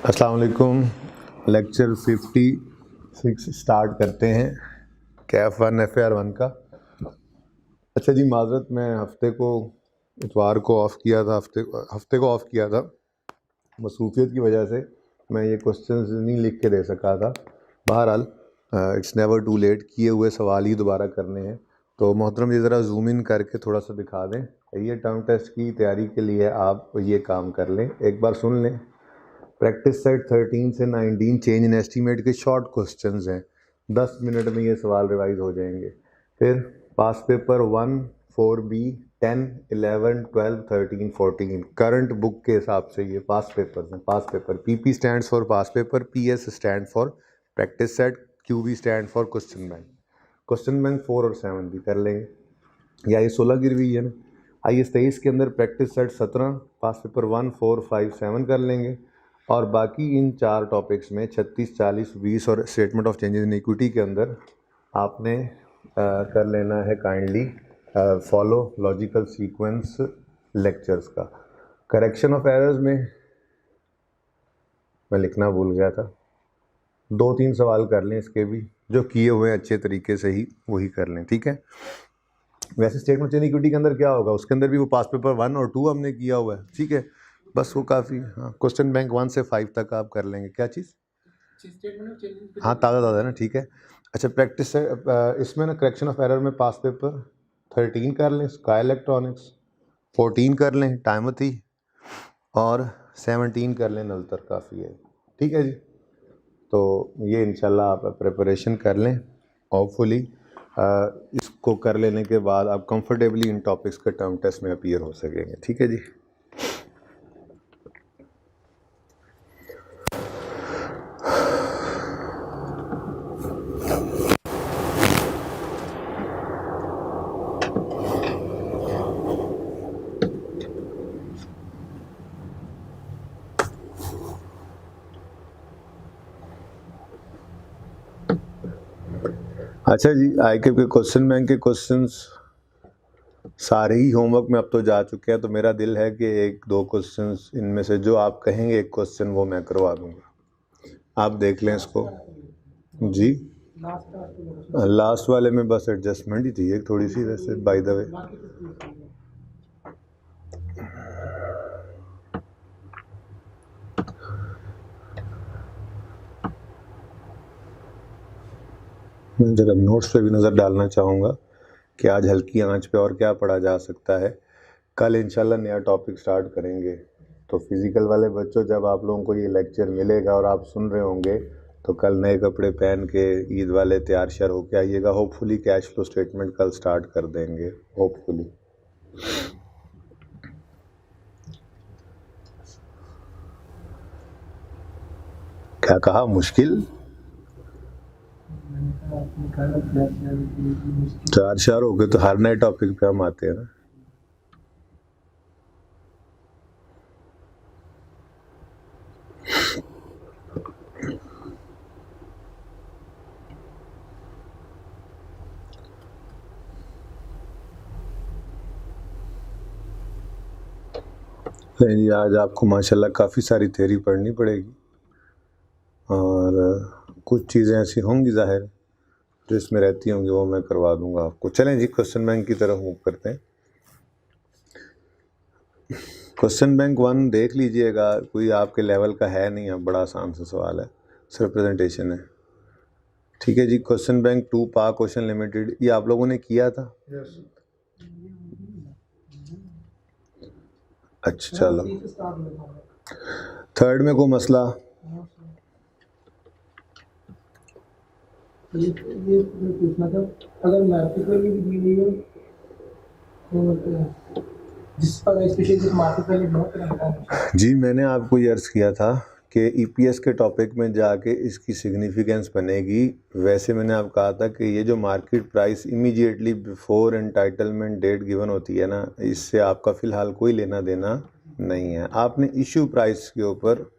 अस्सलाम वालेकुम। Lecture 56 start करते हैं Kaif one F R one का। अच्छा जी, माजरत मैं इतवार को ऑफ़ किया था, हफ्ते को ऑफ़ किया था। मसरूफियत की वजह से मैं ये क्वेश्चंस नहीं लिख के दे सका था। बहरहाल इट्स नेवर टू लेट, किए हुए सवाल ही दोबारा करने हैं। तो मोहतरम ये ज़रा जूम इन करके थोड़ा सा दिखा दें। ये टर्म टेस्ट की तैयारी के लिए आप ये काम कर लें, एक बार सुन लें। प्रैक्टिस सेट 13 से 19 चेंज इन एस्टीमेट के शॉर्ट क्वेश्चंस हैं। 10 मिनट में ये सवाल रिवाइज हो जाएंगे। फिर पास पेपर 1, 4B, 10, 11, 12, 13, 14 करंट बुक के हिसाब से ये पास पेपर हैं। Past paper PP stands for past paper, PS stand for practice set, QB stand for question bank. Question bank 4 और 7 भी कर लेंगे, या ये 16 की रिवीजन। IS 23 के अंदर प्रैक्टिस सेट 17, पास पेपर 1, 4, 5, 7 कर लेंगे। और बाकी इन 4 टॉपिक्स में 36, 40, 20 और statement of changes in equity के अंदर आपने कर लेना है kindly follow logical sequence lectures का। करेक्शन ऑफ एरर्स में मैं लिखना भूल गया था, 2-3 सवाल कर लें इसके भी, जो किए हुए हैं अच्छे तरीके से ही वही कर लें, ठीक है। वैसे स्टेटमेंट चेंज इक्विटी के अंदर क्या होगा, उसके अंदर भी वो पास पेपर 1 और 2 हमने किया हुआ है, ठीक है। बस वो काफ़ी, हाँ, क्वेश्चन बैंक 1 से 5 तक आप कर लेंगे। क्या चीज़? हाँ, ताज़ा ताज़ा है ना, ठीक है। अच्छा, प्रैक्टिस है इसमें ना करेक्शन ऑफ एरर में पास पेपर 13 कर लें, स्काई इलेक्ट्रॉनिक्स 14 कर लें, टाइमथी, और 17 कर लें, नलतर, काफ़ी है, ठीक है जी। तो ये इंशाल्लाह आप प्रिपरेशन कर लें। होपफुली इसको कर लेने के बाद आप कंफर्टेबली इन टॉपिक्स के टर्म टेस्ट में अपीयर हो सकेंगे, ठीक है जी। अच्छा जी, IQ के क्वेश्चन बैंक के क्वेश्चंस सारे ही होमवर्क में अब तो जा चुके हैं, तो मेरा दिल है कि 1-2 क्वेश्चंस इनमें से जो आप कहेंगे एक क्वेश्चन वो मैं करवा दूंगा। आप देख लें इसको जी। लास्ट वाले में बस एडजस्टमेंट ही थी एक थोड़ी सी, वैसे बाय द वे। मैं जरा नोट्स पे भी नज़र डालना चाहूँगा कि आज हल्की आंच पे और क्या पढ़ा जा सकता है। कल इंशाल्लाह नया टॉपिक स्टार्ट करेंगे। तो फिज़िकल वाले बच्चों, जब आप लोगों को ये लेक्चर मिलेगा और आप सुन रहे होंगे, तो कल नए कपड़े पहन के ईद वाले तैयार श्यार होके आइएगा। होपफुली कैश फ्लो स्टेटमेंट कल स्टार्ट कर देंगे, होपफुली। क्या कहा, मुश्किल? तैयार श्यार हो गए तो हर नए टॉपिक पे हम आते हैं ना। जी, आज आपको माशाल्लाह काफ़ी सारी थ्योरी पढ़नी पड़ेगी और कुछ चीज़ें ऐसी होंगी ज़ाहिर जो इसमें रहती होंगी, वो मैं करवा दूंगा आपको। चलें जी, क्वेश्चन बैंक की तरफ मूव करते हैं। क्वेश्चन बैंक 1 देख लीजिएगा, कोई आपके लेवल का है नहीं है, बड़ा आसान सा सवाल है, सिर्फ प्रेजेंटेशन है, ठीक है जी। क्वेश्चन बैंक 2 पाक क्वेश्चन लिमिटेड, ये आप लोगों ने किया था? अच्छा, चलो। थर्ड में कोई मसला? ये पूछना था, अगर मैथमेटिकली दी हुई हो तो जिस पर स्पेशली मैथमेटिकली बहुत रहता है। जी, मैंने आपको ये अर्ज़ किया था कि EPS के टॉपिक में जाके इसकी सिग्निफिकेंस बनेगी। वैसे मैंने आपको कहा था कि ये जो market price immediately before entitlement date given होती है ना, इससे आपका फ़िलहाल कोई लेना देना नहीं है। आपने इशू प्राइस के ऊपर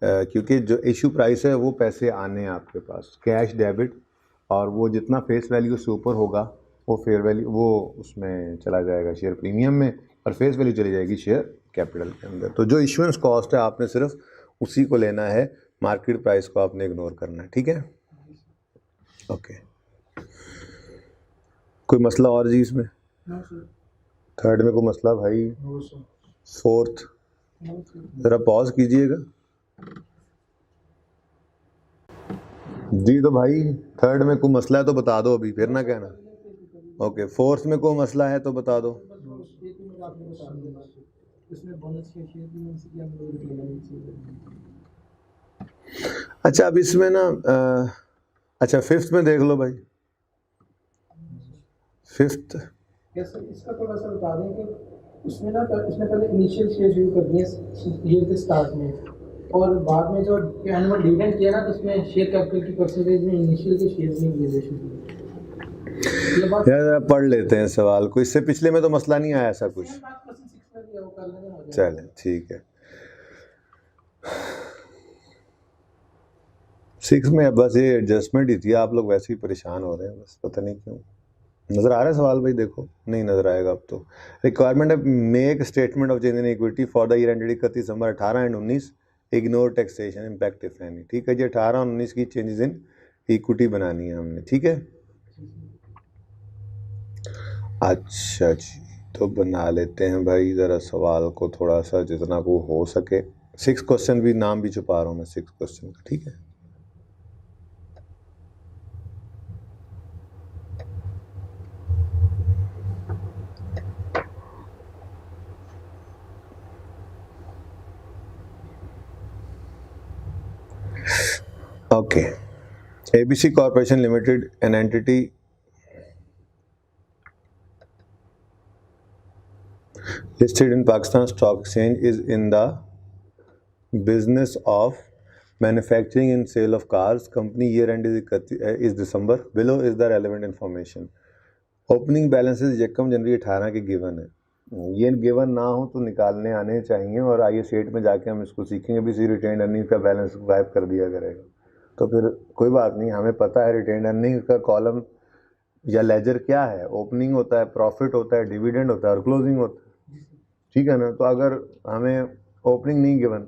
क्योंकि जो इशू प्राइस है वो पैसे आने हैं आपके पास, कैश डेबिट, और वो जितना फेस वैल्यू से ऊपर होगा वो फेयर वैल्यू वो उसमें चला जाएगा शेयर प्रीमियम में, और फेस वैल्यू चली जाएगी शेयर कैपिटल के अंदर। तो जो इशुएंस कॉस्ट है आपने सिर्फ उसी को लेना है, मार्केट प्राइस को आपने इग्नोर करना है, ठीक है। ओके, कोई मसला और जी इसमें? No sir. थर्ड में कोई मसला भाई? No sir. Fourth no sir. ज़रा पॉज कीजिएगा जी। तो भाई थर्ड में कोई मसला है तो बता दो अभी, फिर ना कहना। ओके, फोर्थ में कोई मसला है तो बता दो। इसमें बोनस के शेयर भी मिल सकते हैं, हम लोग रिटेन अच्छा, अब इसमें ना अच्छा फिफ्थ में देख लो भाई, फिफ्थ। कैसे इसका थोड़ा सा बता दें कि उसमें ना उसने पहले इनिशियल शेयर शुरू कर दिए ईयर के स्टार्ट में, और बाद में जो एनुअल डिविडेंड किया ना तो उसमें शेयर कैपिटल की परसेंटेज में इनिशियल के शेयर नहीं दिए थे। ये बात यार जरा पढ़ लेते हैं सवाल को, इससे पिछले में तो मसला नहीं आया ऐसा कुछ। चले ठीक है, 6 में बस ये एडजस्टमेंट ही थी, आप लोग वैसे ही परेशान हो रहे हैं बस, पता नहीं क्यों। नज़र आ रहा है सवाल भाई? देखो नहीं नज़र आएगा अब तो। रिक्वायरमेंट है make statement of change in equity for the year ended 31 December 18 and 19, ignore taxation impact if any. ठीक है जी, 18 और 19 की चेंजेस इन इक्विटी बनानी है हमने, ठीक है। अच्छा जी, तो बना लेते हैं भाई ज़रा सवाल को थोड़ा सा जितना को हो सके। 6 क्वेश्चन भी, नाम भी छुपा रहा हूँ मैं 6 क्वेश्चन का, ठीक है। Okay, ABC Corporation Limited, an entity listed in Pakistan Stock Exchange, is in the business of manufacturing and sale of cars. Company year end is December. Below is the relevant information. Opening balances यकम जनवरी 18 के given है, ये given ना हो तो निकालने आने चाहिए, और आइए सेट में जाके हम इसको सीखेंगे भी। सी रिटेन अर्निंग का बैलेंस गायब कर दिया करेगा तो फिर कोई बात नहीं, हमें पता है रिटेन अर्निंग का कॉलम या लेजर क्या है। ओपनिंग होता है, प्रॉफिट होता है, डिविडेंड होता है और क्लोजिंग होता है, ठीक है ना। तो अगर हमें ओपनिंग नहीं गिवन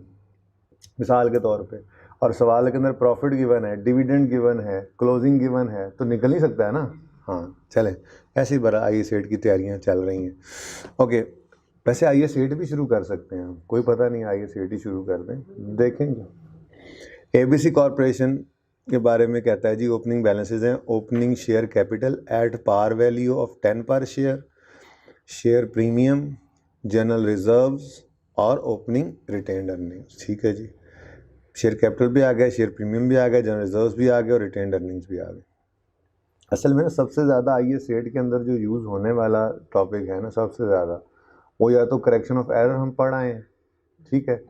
मिसाल के तौर पे, और सवाल के अंदर प्रॉफिट गिवन है, डिविडेंड गिवन है, क्लोजिंग गिवन है, तो निकल नहीं सकता है ना। हाँ चलें, ऐसे ही बड़ा आई सेट की तैयारियां चल रही हैं। ओके, वैसे आई सेट भी शुरू कर सकते हैं, कोई पता नहीं, आई सेट ही शुरू कर दें, देखेंगे। ABC कॉरपोरेशन के बारे में कहता है जी, ओपनिंग बैलेंसेज हैं, opening share capital at par value of 10 per share, share premium, general reserves और ओपनिंग रिटेन्ड अर्निंग्स। ठीक है जी, शेयर कैपिटल भी आ गया, शेयर प्रीमियम भी आ गया, जनरल रिजर्व्स भी आ गए और रिटेन्ड अर्निंग्स भी आ गए। असल में ना सबसे ज़्यादा आई सेट के अंदर जो यूज़ होने वाला टॉपिक है ना सबसे ज़्यादा, वो या तो करेक्शन ऑफ एरर हम पढ़ आए हैं, ठीक है,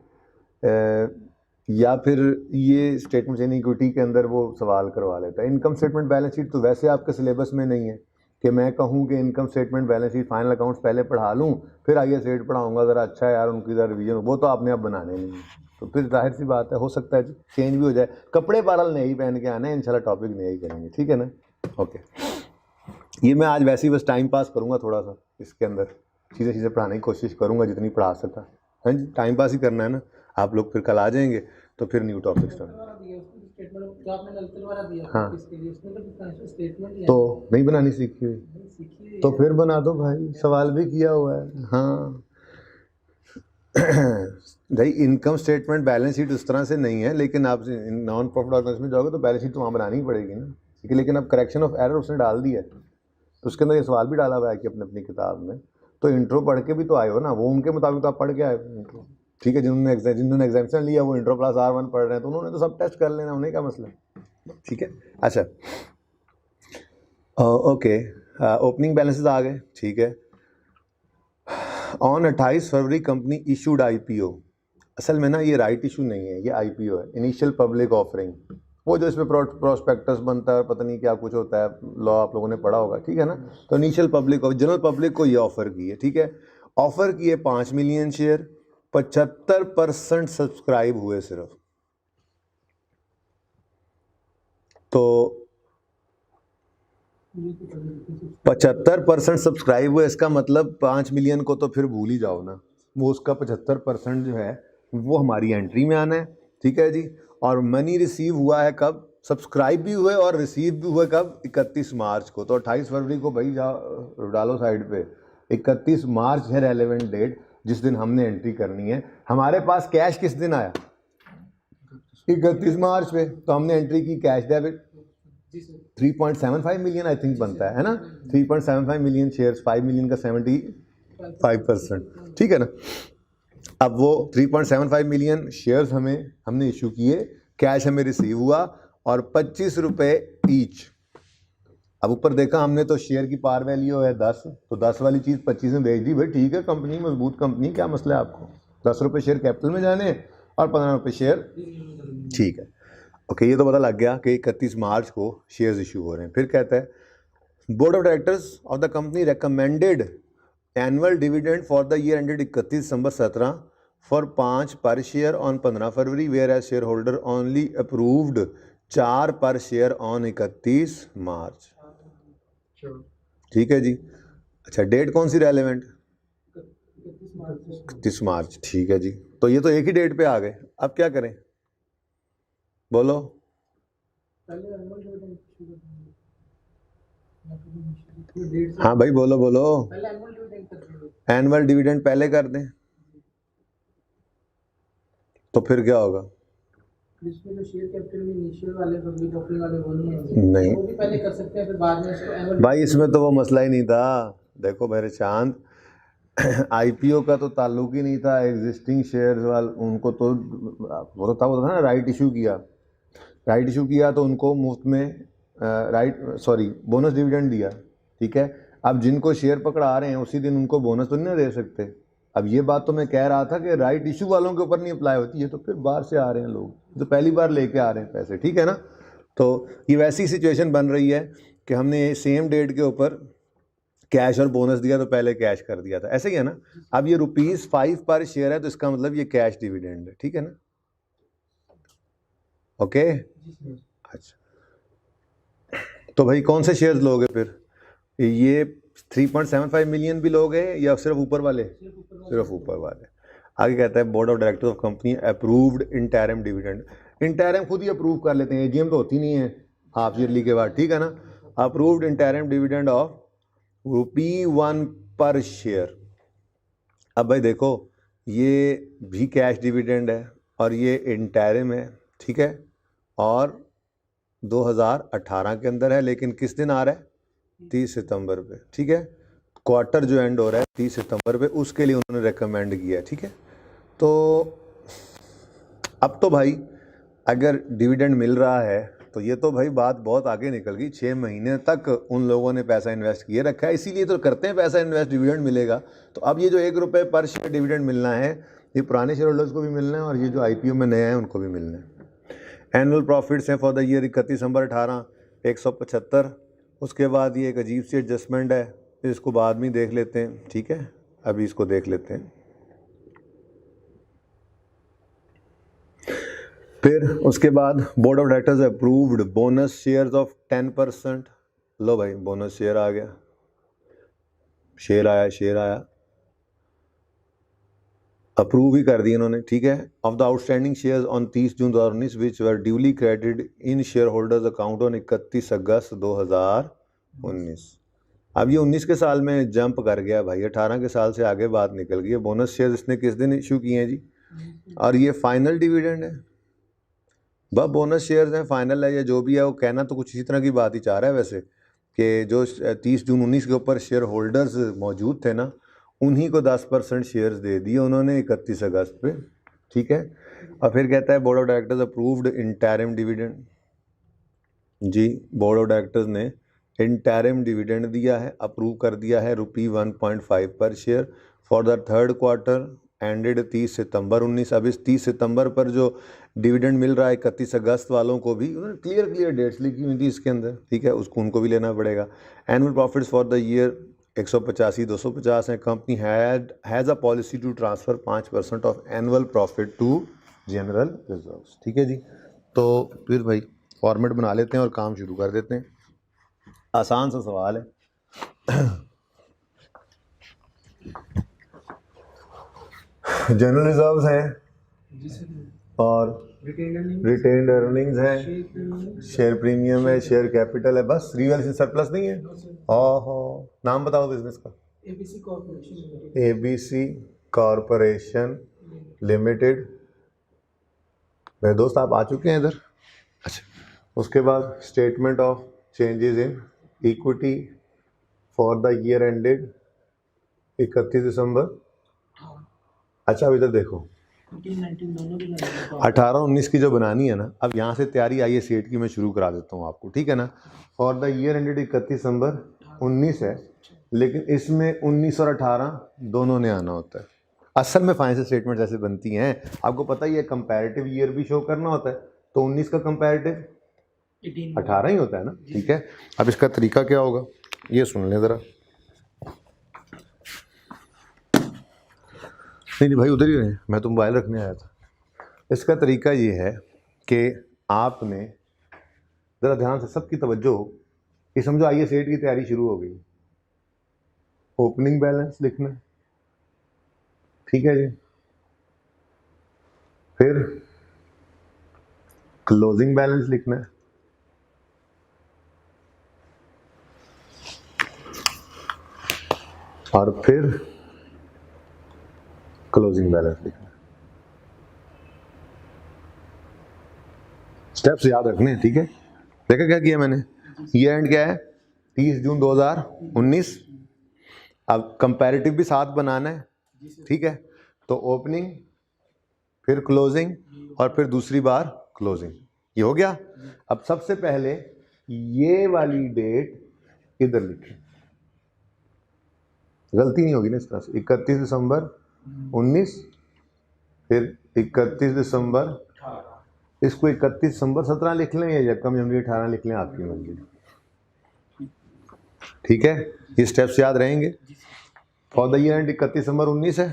या फिर ये स्टेटमेंट इन इक्विटी के अंदर वो सवाल करवा लेता है। इनकम स्टेटमेंट बैलेंस शीट तो वैसे आपके सिलेबस में नहीं है कि मैं कहूँ कि income statement balance sheet final accounts पहले पढ़ा लूँ फिर आई सेट पढ़ाऊँगा, ज़रा अच्छा है यार उनकी ज़रा रिवीजन, वो तो आपने अब बनाने नहीं है, तो फिर जाहिर सी बात है हो सकता है चेंज भी हो जाए। कपड़े बहरहाल नहीं पहन के आने हैं, इंशाल्लाह टॉपिक नहीं करेंगे, ठीक है ना। ओके, ये मैं आज वैसे ही बस टाइम पास करूँगा, थोड़ा सा इसके अंदर चीज़ें पढ़ाने की कोशिश करूँगा जितनी पढ़ा सका। हाँ जी, टाइम पास ही करना है ना, आप लोग फिर कल आ जाएंगे तो फिर न्यू टॉपिक स्टार्ट। हाँ, तो नहीं बनानी सीखी हुई तो फिर बना दो भाई, सवाल भी किया हुआ है। हाँ भाई, इनकम स्टेटमेंट बैलेंस शीट उस तरह से नहीं है, लेकिन आप नॉन प्रॉफिट ऑर्गेनाइजेशन में जाओगे तो बैलेंस शीट तो वहाँ बनानी ही पड़ेगी ना, ठीक है। लेकिन अब करेक्शन ऑफ एरर उसने डाल दिया है, तो उसके अंदर ये सवाल भी डाला हुआ है कि अपनी किताब में, तो इंट्रो पढ़ के भी तो आए हो ना, वो उनके मुताबिक तो आप पढ़ के आए हो इंट्रो, ठीक है। जिन्होंने एग्जामिनेशन लिया वो इंट्रो प्लस R1 पढ़ रहे हैं, तो उन्होंने तो सब टेस्ट कर लेना, उन्हें क्या मसला, ठीक है। अच्छा ओके, ओपनिंग बैलेंसेस आ गए, ठीक है। On 28 February company issued IPO। असल में ना ये राइट इशू नहीं है, ये IPO है, इनिशियल पब्लिक ऑफरिंग, वो जो इसमें प्रोस्पेक्टस बनता है, पता नहीं क्या कुछ होता है, लॉ आप लोगों ने पढ़ा होगा, ठीक है ना। तो इनिशियल पब्लिक, जनरल पब्लिक को ये ऑफर की है, ठीक है। ऑफर किए 5 मिलियन शेयर, 75% सब्सक्राइब हुए सिर्फ, तो 75% सब्सक्राइब हुए, इसका मतलब 5 मिलियन को तो फिर भूल ही जाओ ना, वो उसका 75% जो है वो हमारी एंट्री में आना है, ठीक है जी। और मनी रिसीव हुआ है कब, सब्सक्राइब भी हुए और रिसीव भी हुए कब, 31 मार्च को। तो 28 फरवरी को भाई जाओ डालो साइड पे, 31 मार्च है रेलेवेंट डेट जिस दिन हमने एंट्री करनी है। हमारे पास कैश किस दिन आया, 31 मार्च पे, तो हमने एंट्री की cash debit 3.75 million I think बनता है ना, 3.75 मिलियन शेयर्स, 5 मिलियन का 75%, ठीक है ना। अब वो 3.75 मिलियन शेयर्स हमने इशू किए, कैश हमें रिसीव हुआ और 25 रुपये ईच। अब ऊपर देखा हमने तो शेयर की पार वैल्यू है 10, तो 10 वाली चीज़ 25 में बेच दी भाई, ठीक है, कंपनी मजबूत कंपनी, क्या मसला है आपको, 10 रुपये शेयर कैपिटल में जाने और 15 रुपये शेयर, ठीक है, ओके। ये तो पता लग गया कि 31 मार्च को शेयर्स इशू हो रहे हैं। फिर कहता है board of directors of the company recommended annual dividend for the year ended 31 December 17 for 5 per share on 15 February, where as share holder only approved 4 per share on 31 मार्च, ठीक है जी। अच्छा, डेट कौन सी रेलेवेंट, 31 मार्च, ठीक है जी। तो ये तो एक ही डेट पे आ गए, अब क्या करें बोलो। हाँ भाई बोलो बोलो, एनुअल डिविडेंड पहले कर दें तो फिर क्या होगा, इसमें जो शेयर कैपिटल में इनिशियल वाले पब्लिक ऑफरिंग वाले वो नहीं, वो भी पहले कर सकते हैं, फिर बाद में इसको एनुअल। भाई इसमें तो वो मसला ही नहीं था, देखो मेरे चांद, आईपीओ का तो ताल्लुक ही नहीं था, एग्जिस्टिंग शेयर्स वाले उनको तो वो था ना, राइट इशू किया तो उनको मुफ्त में बोनस डिविडेंड दिया, ठीक है। अब जिनको शेयर पकड़ा रहे हैं उसी दिन उनको बोनस तो नहीं दे सकते। अब ये बात तो मैं कह रहा था कि राइट इशू वालों के ऊपर नहीं अप्लाई होती है, तो फिर बाहर से आ रहे हैं लोग, तो पहली बार लेके आ रहे हैं पैसे, ठीक है ना। तो ये वैसी सिचुएशन बन रही है कि हमने सेम डेट के ऊपर कैश और बोनस दिया तो पहले कैश कर दिया था, ऐसे ही है ना। अब ये ₹5 पर शेयर है तो इसका मतलब ये कैश डिविडेंड है, ठीक है ना, ओके। अच्छा, तो भाई कौन से शेयर्स लोगे फिर, ये 3.75 मिलियन भी लोगे या सिर्फ ऊपर वाले, सिर्फ ऊपर वाले। आगे कहता है board of directors of company approved interim dividend, interim खुद ही अप्रूव कर लेते हैं, एजीएम तो होती नहीं है हाफ ईयरली के बाद, ठीक है ना। अप्रूव्ड इंटरिम डिविडेंड ऑफ ₹1 पर शेयर। अब भाई देखो ये भी कैश डिविडेंड है और ये इंटरिम है, ठीक है, और 2018 के अंदर है, लेकिन किस दिन आ रहा है, 30 सितंबर पे, ठीक है। क्वार्टर जो एंड हो रहा है 30 सितंबर पे, उसके लिए उन्होंने रेकमेंड किया, ठीक है। तो अब तो भाई अगर डिविडेंड मिल रहा है तो ये तो भाई बात बहुत आगे निकल गई, 6 महीने तक उन लोगों ने पैसा इन्वेस्ट किए रखा है, इसीलिए तो करते हैं पैसा इन्वेस्ट, डिविडेंड मिलेगा। तो अब ये जो ₹1 पर शेयर डिविडेंड मिलना है, ये पुराने शेयर होल्डर्स को भी मिलना है और ये जो आईपीओ में नए हैं उनको भी मिलना है। एनुअल प्रॉफिट्स हैं फॉर द ईयर 31 दिसंबर 18 175। उसके बाद ये एक अजीब सी एडजस्टमेंट है, इसको बाद में देख लेते हैं, ठीक है, अभी इसको देख लेते हैं। फिर उसके बाद board of directors approved bonus shares of 10%। लो भाई बोनस शेयर आ गया, शेयर आया अप्रूव ही कर दिए इन्होंने, ठीक है। Of the outstanding shares on 30 June 2019 which were duly credited in share holders account on 31 अगस्त 2019। अब ये 19 के साल में जंप कर गया भाई, 18 के साल से आगे बात निकल गई है। बोनस शेयर इसने किस दिन इशू किए हैं जी, और ये फाइनल डिविडेंड है, बस बोनस शेयर्स हैं, फाइनल है या जो भी है, वो कहना तो कुछ इसी तरह की बात ही चाह रहा है वैसे, कि जो 30 जून 19 के ऊपर शेयर होल्डर्स मौजूद थे ना, उन्हीं को 10% शेयर्स दे दिए उन्होंने 31 अगस्त पे, ठीक है। और फिर कहता है board of directors approved interim dividend, जी बोर्ड ऑफ डायरेक्टर्स ने इंटरिम डिविडेंड दिया है, अप्रूव कर दिया है ₹1.5 per share for the third quarter ended 30 September 19। अब इस 30 सितंबर पर जो डिविडेंड मिल रहा है 31 अगस्त वालों को भी, उन्होंने क्लियर डेट्स लिखी हुई थी इसके अंदर, ठीक है, उसको उनको भी लेना पड़ेगा। Annual profits for the year 185-250 है। Company has a policy to transfer 5% of annual profit to general reserves, ठीक है जी। तो फिर भाई फॉर्मेट बना लेते हैं और काम शुरू कर देते हैं, आसान सा सवाल है। जनरल रिजर्व्स हैं और रिटेन्ड अर्निंग्स है, शेयर प्रीमियम है, शेयर कैपिटल है, बस रिवैल्यूएशन सरप्लस नहीं है। ओहो, नाम बताओ बिजनेस का। ABC corporation limited. मेरे दोस्त आप आ चुके हैं इधर। अच्छा, उसके बाद statement of changes in equity for the year ended 31 दिसंबर। अच्छा, अब इधर देखो 18-19 की जो बनानी है ना, अब यहाँ से तैयारी आई है सेट की, मैं शुरू करा देता हूँ आपको, ठीक है ना। फॉर द ईयर एंडेड 31 दिसंबर 19 है, लेकिन इसमें 19 और 18 दोनों ने आना होता है। असल में फाइनेंशियल स्टेटमेंट ऐसे बनती हैं, आपको पता ही है, कंपैरेटिव ईयर भी शो करना होता है, तो 19 का कंपैरेटिव 18 ही होता है ना, ठीक है। अब इसका तरीका क्या होगा ये सुन लें ज़रा। नहीं भाई उधर ही रहे, मैं तो मोबाइल रखने आया था। इसका तरीका ये है कि आपने ज़रा ध्यान से सबकी तवज्जो हो, ये समझो आइए सेट की तैयारी शुरू हो गई। ओपनिंग बैलेंस लिखना है, ठीक है जी। फिर क्लोजिंग बैलेंस लिखना है, और फिर क्लोजिंग बैलेंस लिखना है। स्टेप्स याद रखने हैं, ठीक है। देखा क्या किया मैंने, ईयर एंड क्या है 30 जून 2019। अब कंपैरेटिव भी साथ बनाना है, ठीक है। तो ओपनिंग, फिर क्लोजिंग, और फिर दूसरी बार क्लोजिंग, ये हो गया। अब सबसे पहले ये वाली डेट इधर लिखें, गलती नहीं होगी ना इस तरह से। 31 दिसंबर 19, फिर 31 दिसंबर, इसको 31 दिसंबर 17 लिख लें, या कम जनवरी 18 लिख लें, आपकी मर्जी, ठीक है। ये स्टेप्स याद रहेंगे। फॉर द ईयर एंड 31 दिसंबर 19 है,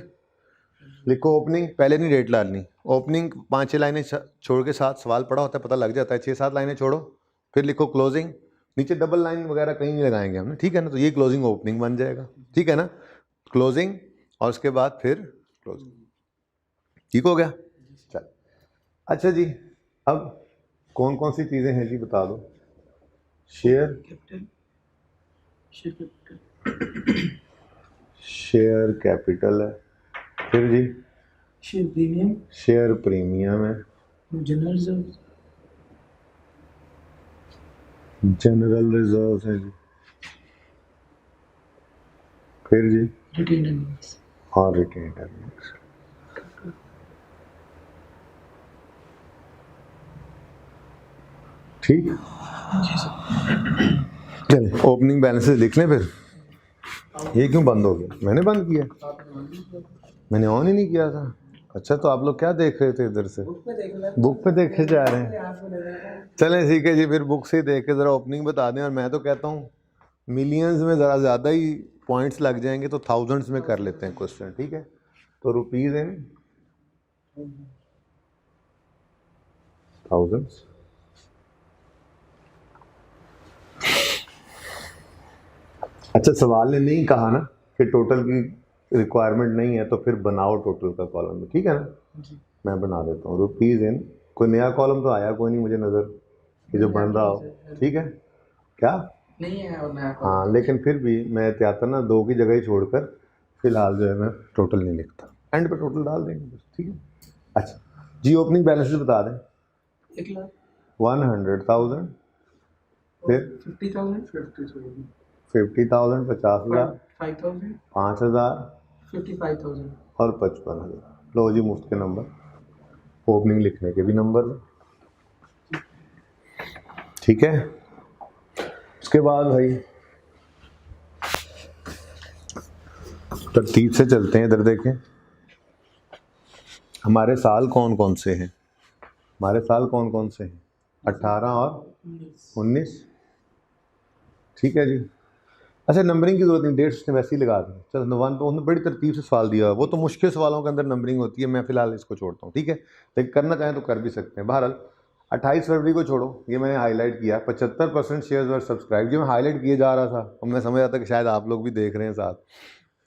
लिखो ओपनिंग, पहले नहीं डेट डालनी, ओपनिंग 5-6 लाइनें छोड़ के, साथ सवाल पड़ा होता है पता लग जाता है, 6-7 लाइनें छोड़ो, फिर लिखो क्लोजिंग, नीचे डबल लाइन वगैरह कहीं नहीं लगाएंगे हमने, ठीक है ना। तो ये क्लोजिंग ओपनिंग बन जाएगा, ठीक है ना। क्लोजिंग और उसके बाद फिर क्लोजिंग, ठीक हो गया। चल अच्छा जी, अब कौन कौन सी चीज़ें हैं जी बता दो। शेयर कैपिटल है, फिर जी शेयर प्रीमियम है, जनरल रिजर्व है जी, फिर जी और रिटेन्ड अर्निंग्स। ठीक, चलिए ओपनिंग बैलेंसेस लिख लें। फिर ये क्यों बंद हो गया, मैंने बंद किया, मैंने ऑन ही नहीं किया था। अच्छा, तो आप लोग क्या देख रहे थे इधर से, बुक पे देखे जा रहे हैं। चलें ठीक है जी, फिर बुक से ही देख के ज़रा ओपनिंग बता दें। और मैं तो कहता हूँ मिलियंस में ज़रा ज़्यादा ही पॉइंट्स लग जाएंगे, तो थाउजेंड्स में कर लेते हैं क्वेश्चन, ठीक है। तो रुपीज़ इन थाउजेंड्स, अच्छा सवाल ने नहीं कहा ना कि टोटल की रिक्वायरमेंट नहीं है, तो फिर बनाओ टोटल का कॉलम, ठीक है ना। मैं बना देता हूँ रुपीज़ इन, कोई नया कॉलम तो आया कोई नहीं मुझे नज़र कि जो बन रहा हो, ठीक है। क्या नहीं है और नया हाँ, लेकिन फिर भी मैं एहतियातन ना 2 की जगह ही छोड़कर फिलहाल जो है मैं टोटल नहीं लिखता, एंड पे टोटल डाल देंगे बस, ठीक है। अच्छा जी, ओपनिंग बैलेंस बता दें। 1,00,000, 100,000, फिर 50,000, 50,000, 50,000, 5,000, 5,000 55,000। और 55,000। लो जी, मुफ्त के नंबर, ओपनिंग लिखने के भी नंबर, ठीक है। उसके बाद भाई तरतीब से चलते हैं, इधर देखें हमारे साल कौन कौन से हैं, हमारे साल कौन कौन से हैं, 18 और 19, ठीक है जी। अच्छा, नंबरिंग की जरूरत नहीं, डेट्स ने वैसे ही लगा दी। चलो नवान पे उन्होंने बड़ी तरतीब से सवाल दिया, वो तो मुश्किल सवालों के अंदर नंबरिंग होती है, मैं फिलहाल इसको छोड़ता हूँ, ठीक है। लेकिन करना चाहें तो कर भी सकते हैं। बहरहाल 28 फरवरी को छोड़ो, ये मैंने हाईलाइट किया, 75% शेयर्स वर सब्सक्राइब, जो मैं हाईलाइट किए जा रहा था, और मैं समझ रहा था कि शायद आप लोग भी देख रहे हैं साथ,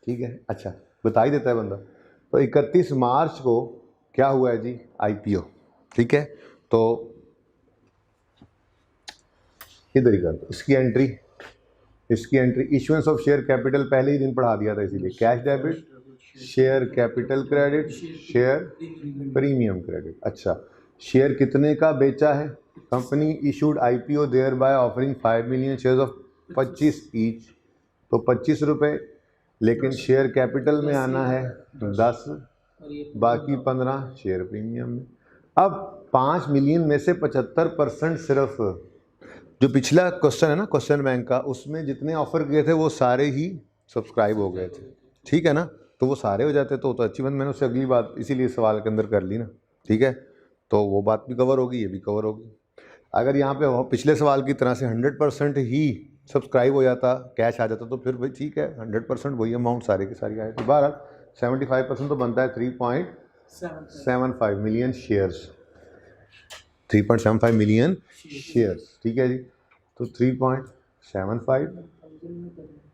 ठीक है। अच्छा, बता ही देता है बंदा। तो 31 मार्च को क्या हुआ है जी, IPO, ठीक है, तो इधर ही कर दो इसकी entry issuance of share capital पहले ही दिन पढ़ा दिया था, इसीलिए cash debit, share capital credit, share premium credit. अच्छा, शेयर कितने का बेचा है? Company issued IPO there by offering 5 million shares of 25 each, तो 25 रुपये, लेकिन शेयर कैपिटल में आना है 10, बाकी 15 शेयर प्रीमियम में। अब 5 मिलियन में से 75% सिर्फ, जो पिछला क्वेश्चन है ना क्वेश्चन बैंक का, उसमें जितने ऑफर किए थे वो सारे ही सब्सक्राइब हो गए थे, ठीक है ना, तो वो सारे हो जाते तो अच्छी बात, मैंने उससे अगली बात इसीलिए सवाल के अंदर कर ली ना, ठीक है, तो वो बात भी कवर होगी, ये भी कवर होगी। अगर यहाँ पे पिछले सवाल की तरह से 100% ही सब्सक्राइब हो जाता, कैश आ जाता, तो फिर भाई ठीक है, 100% वही अमाउंट सारे की सारी आए, तो 75% तो बनता है 3.75 मिलियन शेयर्स, 3.75 मिलियन शेयर्स, ठीक है जी। तो 3.75,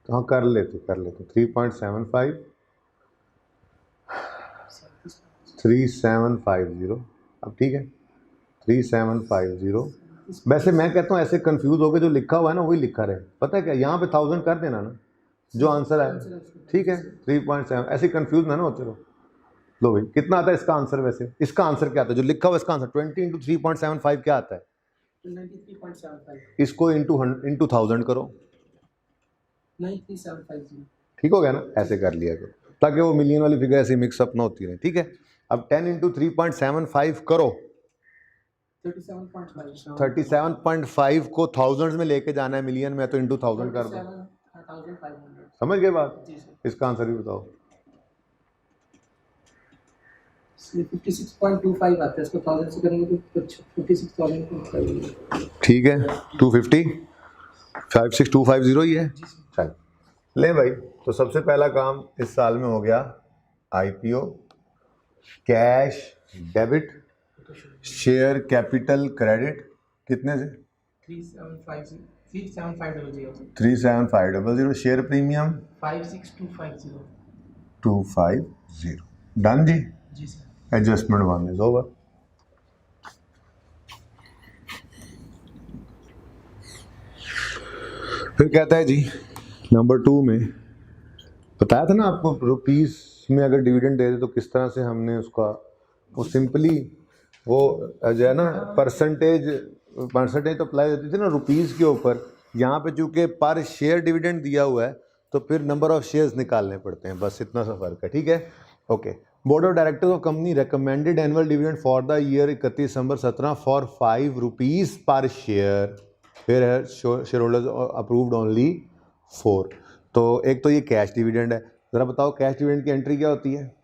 तो हाँ कर लेते 3.75 3750, अब ठीक है 3750। वैसे मैं कहता हूँ ऐसे कंफ्यूज हो गए, जो लिखा हुआ है ना वही लिखा रहे, पता है क्या, यहाँ पे 1000 कर देना ना, जो आंसर आए, ठीक है 3.7, ऐसे कंफ्यूज ना होते रहो। लो भाई, कितना आता है इसका आंसर? वैसे इसका आंसर क्या आता है जो लिखा हुआ, इसका आंसर 20 × 3.75 क्या आता है? 93.75, इसको इंटू 1000 करो, 93750। ठीक हो गया ना, ऐसे कर लिया करो ताकि वो मिलियन वाली फिगर ऐसे मिक्सअप ना होती रहे, ठीक है। अब 10 × 3.75 करो, 37.5 को थाउजेंड्स में लेके जाना है, मिलियन में तो इंटू 1000 कर दो, 47,500। समझ गए बात? जी सर। इसका आंसर भी बताओ। 56.25 आता है, इसको 1000 से करेंगे तो 56,000, ठीक है, 250 56250 ही है। चल ले भाई, तो सबसे पहला काम इस साल में हो गया IPO, cash debit, share capital credit, कितने से? 37500, शेयर प्रीमियम 250। डन जी, एडजस्टमेंट 1 इज ओवर। फिर कहता है जी नंबर 2 में, बताया था ना आपको रुपीस में अगर डिविडेंड दे दे तो किस तरह से हमने उसका, वो सिंपली वो जो है ना परसेंटेज तो अप्लाई होती थी ना रुपीस के ऊपर, यहाँ पे चूंकि पर शेयर डिविडेंड दिया हुआ है तो फिर नंबर ऑफ शेयर्स निकालने पड़ते हैं, बस इतना सा फर्क है, ठीक है। Okay, board of directors of company recommended annual dividend for the year 31 December 17 for 5 rupees पर शेयर, फिर है शेयर होल्डर्स अप्रूव्ड ओनली 4। तो एक तो ये कैश डिविडेंड है, ज़रा बताओ कैश डिविडेंड की एंट्री क्या होती है?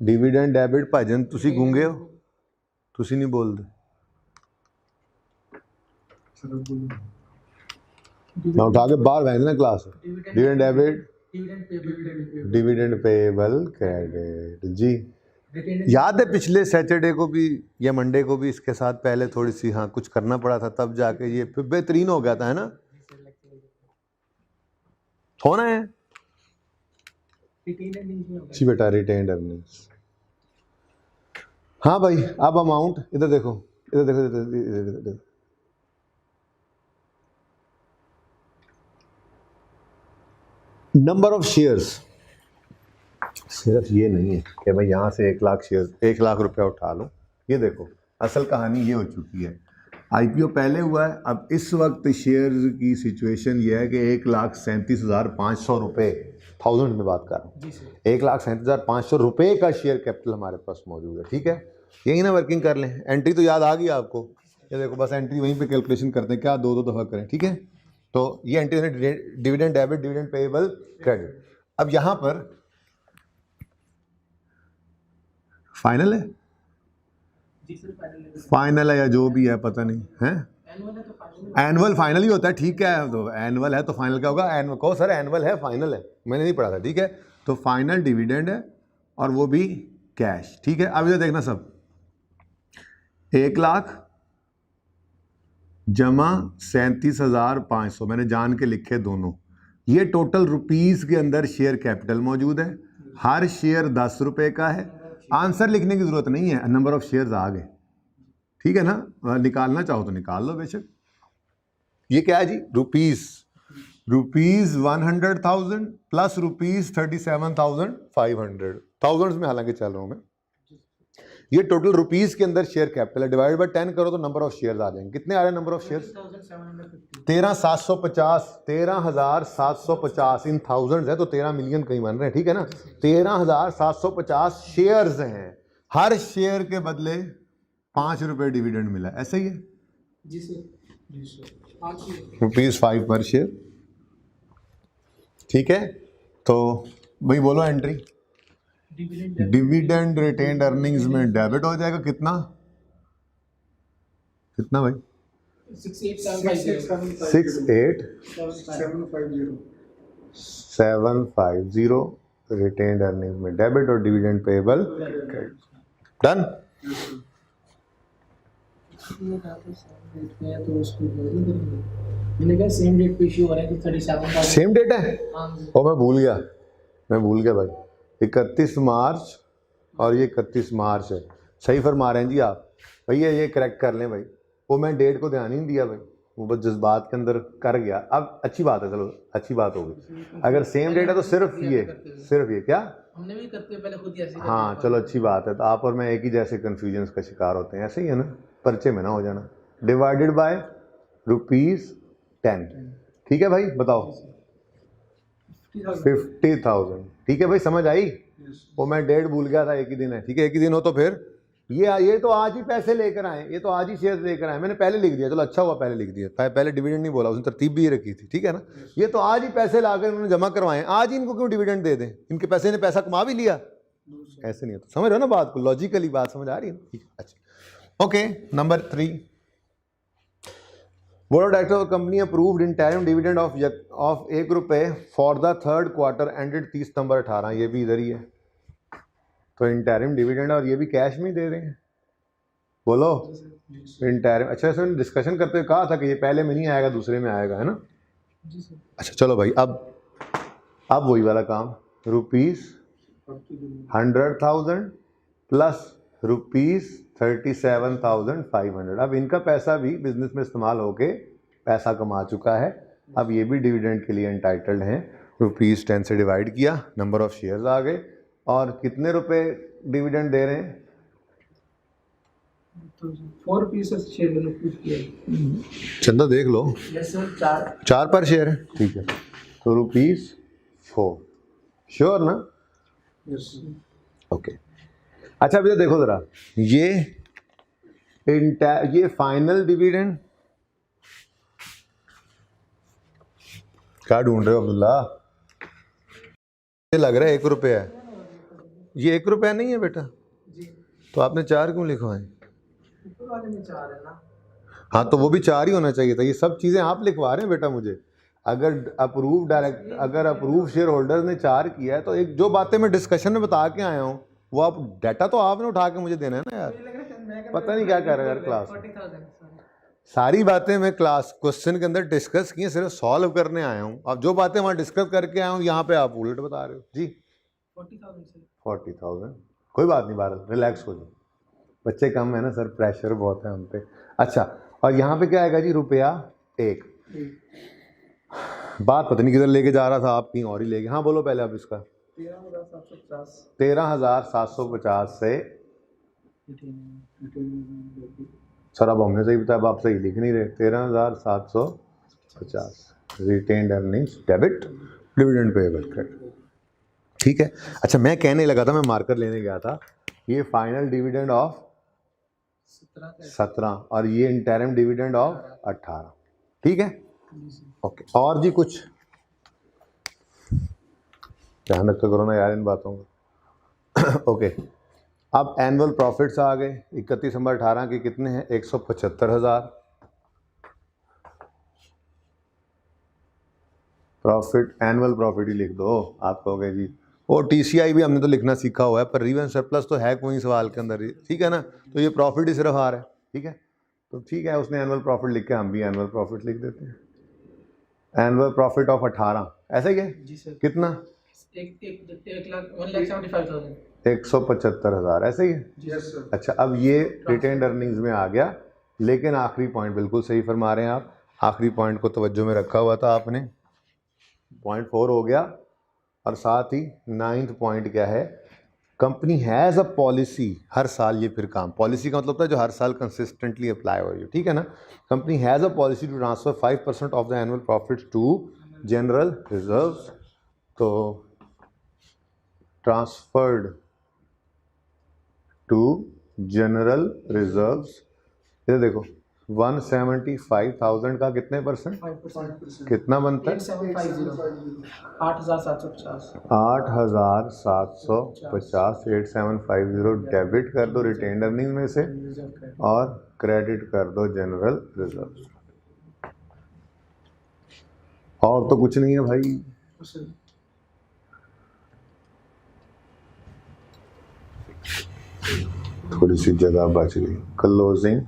डिविडेंड डेबिट भाजन तुसी गूंगे हो, तुसी नहीं बोलते, मैं उठा के बाहर भेज देना class. Dividend debit, dividend payable credit जी। याद है पिछले सैटरडे को भी या मंडे को भी इसके साथ पहले थोड़ी सी हाँ कुछ करना पड़ा था, तब जाके ये फिर बेहतरीन हो गया था, है ना? होना है जी बेटा, रिटेन्ड अर्निंग्स। हाँ भाई, अब अमाउंट इधर देखो, इधर देखो, इधर देखो, नंबर ऑफ शेयर्स सिर्फ ये नहीं है कि भाई यहाँ से 1 लाख शेयर 1 लाख रुपया उठा लो, ये देखो असल कहानी ये हो चुकी है, आईपीओ पहले हुआ है, अब इस वक्त शेयर की सिचुएशन ये है कि 1,37,500 रुपये, 1000 में बात कर रहा हूँ, 1,37,500 रुपये का शेयर कैपिटल हमारे पास मौजूद है, ठीक है। यही ना वर्किंग कर लें, एंट्री तो याद आ गई आपको, ये देखो बस एंट्री वहीं पे कैलकुलेशन करते हैं, क्या 2-2 दफ़ा करें, ठीक है। तो ये entry dividend debit, dividend payable credit. अब यहाँ पर फाइनल है, फाइनल है या जो भी है पता नहीं है, एनुअल फाइनल ही होता है, ठीक है, तो एनुअल है तो फाइनल क्या होगा? एनुअल कहो सर, एनुअल है फाइनल है, मैंने नहीं पढ़ा था, ठीक है। तो फाइनल डिविडेंड है और वो भी कैश, ठीक है। अब इधर देखना सब, 1 लाख जमा 37,500 मैंने जान के लिखे दोनों, ये टोटल रुपीस के अंदर शेयर कैपिटल मौजूद है, हर शेयर 10 रुपये का है, आंसर लिखने की ज़रूरत नहीं है, नंबर ऑफ शेयर्स आ गए, ठीक है ना। निकालना चाहो तो निकाल लो बेशक। ये क्या है जी, रुपीज़ 100,000 प्लस रुपीज़ 37,500, थाउजेंड्स में हालांकि चल रहा हूँ मैं। ये टोटल रुपीज़ के अंदर शेयर कैपिटल है, डिवाइड बाय 10 करो तो नंबर ऑफ शेयर्स आ जाएंगे। कितने आ रहे हैं number of shares? 13,750, 13,750 in thousands है तो 13 मिलियन कहीं बन रहे हैं, ठीक है ना। 13,750 शेयर्स हैं, हर शेयर के बदले 5 रुपए डिविडेंड मिला, ऐसा ही है जी सर। ₹5 पर शेयर, ठीक है। तो भाई बोलो एंट्री, डिविडेंड रिटेन्ड अर्निंग्स में डेबिट हो जाएगा कितना, कितना भाई? 68,750 रिटेन्ड अर्निंग्स में डेबिट और dividend payable done. Same date पे इशू हो रहा है तो 37,000। सेम डेट है, हाँ ओ मैं भूल गया भाई, 31 मार्च और ये 31 मार्च है, सही फरमा रहे हैं जी आप। भैया ये करेक्ट कर लें भाई, वो मैं डेट को ध्यान ही नहीं दिया भाई, वो बस जज्बात के अंदर कर गया। अब अच्छी बात है, चलो अच्छी बात होगी। अगर सेम डेट है तो सिर्फ ये क्या हमने भी करते हैं पहले खुद ही ऐसे। हाँ चलो अच्छी बात है। तो आप और मैं एक ही जैसे कन्फ्यूजन्स का शिकार होते हैं, ऐसे ही है ना, पर्चे में ना हो जाना। डिवाइडेड बाय ₹10, ठीक है भाई बताओ। 50,000, ठीक है भाई, समझ आई। वो मैं डेट भूल गया था, एक ही दिन है, ठीक है, एक ही दिन हो तो फिर ये तो आज ही पैसे लेकर आए, ये तो आज ही शेयर लेकर आए, मैंने पहले लिख दिया, चलो अच्छा हुआ पहले लिख दिया, पहले डिविडेंड नहीं बोला, उसने तरतीब भी ये रखी थी, ठीक है ना। ये तो आज ही पैसे लाकर उन्होंने जमा करवाए, आज ही इनको क्यों डिविडेंड दे दें, इनके पैसे ने पैसा कमा भी लिया, ऐसे नहीं होता। समझ रहे हो ना बात को, लॉजिकली बात समझ आ रही है, ठीक है। अच्छा okay, number 3, board of director of company approved interim dividend of ₹1 for the third quarter ended 30 नवंबर 18, ये भी इधर ही है। तो इंटरिम डिविडेंड और ये भी कैश में दे रहे हैं, बोलो इंटरिम। अच्छा सर डिस्कशन करते हुए कहा था कि ये पहले में नहीं आएगा दूसरे में आएगा, है ना। अच्छा चलो भाई, अब वही वाला काम, ₹100,000 प्लस ₹37,500। अब इनका पैसा भी बिजनेस में इस्तेमाल होके पैसा कमा चुका है, अब ये भी डिविडेंड के लिए एंटाइटल्ड हैं। ₹10 से डिवाइड किया, नंबर ऑफ शेयर्स आ गए, और कितने रुपए डिविडेंड दे रहे हैं? 4 पीसेस शेयर मैंने कुछ किया। चंदा देख लो, यस सर, 4 पर शेयर है, ठीक है। तो ₹4, श्योर ना? Yes okay. अच्छा भैया देखो जरा, ये फाइनल डिविडेंड क्या ढूंढ रहे हो अब्दुल्ला? ये लग रहा है ₹1 है, ये ₹1 नहीं है बेटा जी। तो आपने 4 क्यों लिखा है? ऊपर वाले में 4 है ना। हाँ तो वो भी 4 ही होना चाहिए था। ये सब चीज़ें आप लिखवा रहे हैं बेटा मुझे। अगर अप्रूव शेयर होल्डर ने 4 किया है तो एक जो बातें मैं डिस्कशन में बता के आया हूँ वो आप डाटा तो आपने उठा के मुझे देना है ना यार। पता नहीं क्या कर रहा है यार क्लास में। सारी बातें मैं क्लास क्वेश्चन के अंदर डिस्कस की हैं, सिर्फ सॉल्व करने आया हूँ। अब जो बातें वहाँ डिस्कस करके आया हूँ यहाँ पे आप उलट बता रहे हो जी। 40,000 कोई बात नहीं, बारह रिलैक्स हो जाओ, बच्चे कम है ना सर, प्रेशर बहुत है हम पे। अच्छा और यहाँ पे क्या आएगा जी? ₹1। बात पता नहीं किधर लेके जा रहा था, आप कहीं और ही लेके। हाँ बोलो पहले आप इसका। 13,750 से सर अब हमने सही बताया, आप सही लिख नहीं रहे। 13,750 retained earnings debit, dividend payable credit, ठीक है। अच्छा मैं कहने लगा था, मैं मार्कर लेने गया था, ये फाइनल डिविडेंड ऑफ 17 और ये इंटरिम डिविडेंड ऑफ 18, ठीक है। ओके और जी कुछ ध्यान रखा करो ना यार इन बातों का। ओके अब एनुअल प्रॉफिट्स आ गए 31 नवंबर 18 के, कितने हैं? 175,000। प्रॉफिट एनुअल प्रॉफिट ही लिख दो आप कहोगे जी। और TCI भी हमने तो लिखना सीखा हुआ है, पर रिवन सरप्लस तो है कोई सवाल के अंदर ही, ठीक है ना। तो ये प्रॉफिट ही सिर्फ आ रहा है, ठीक है। तो ठीक है उसने एनुअल प्रॉफिट लिख के हम भी एनुअल प्रॉफिट लिख देते हैं। एनुअल प्रॉफिट ऑफ 18 ऐसा ही है जी सर। कितना? 1,75,000 175,000 ऐसे ही है। Yes sir. अच्छा, अब ये रिटेन्ड अर्निंग्स में आ गया, लेकिन आखिरी पॉइंट बिल्कुल सही फरमा रहे हैं आप, आखिरी पॉइंट को तवज्जो में रखा हुआ था आपने। पॉइंट 4 हो गया, और साथ ही 9th पॉइंट क्या है, कंपनी हैज़ अ पॉलिसी, हर साल ये फिर काम, पॉलिसी का मतलब था जो हर साल कंसिस्टेंटली अप्लाई हो रही है, ठीक है ना। Company has a policy to transfer 5% of the annual profits to general reserves. तो ट्रांसफर्ड टू जनरल रिजर्व्स, ये देखो 175,000 का कितने परसेंट, 5%। कितना बनता है, 8750, 8750। 8,750, 8750 डेबिट कर दो रिटेन्ड अर्निंग में से, और क्रेडिट कर दो जनरल रिजर्व। और तो कुछ नहीं है भाई। थोड़ी सी जगह बच गई। क्लोजिंग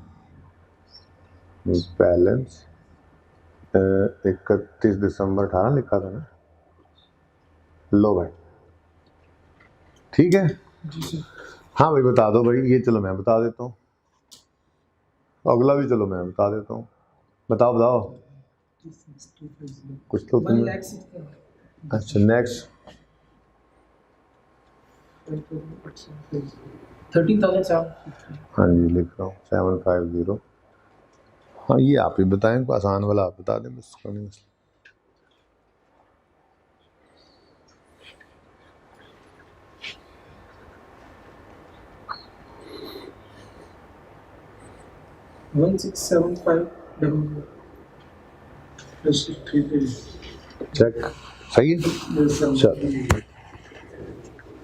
बैलेंस 31 दिसंबर 18 लिखा था ना, लो भाई, ठीक है। जी सर। हाँ भाई बता दो भाई, ये चलो मैं बता देता हूँ, अगला भी चलो मैं बता देता हूँ, बताओ बताओ कुछ तो तुम। अच्छा नेक्स्ट 13,750। हाँ जी लिख रहा हूँ 750। हाँ ये आप ही बताएं, आसान वाला आप बता दें बस, कोई नहीं मसला। चेक सही है, चलो।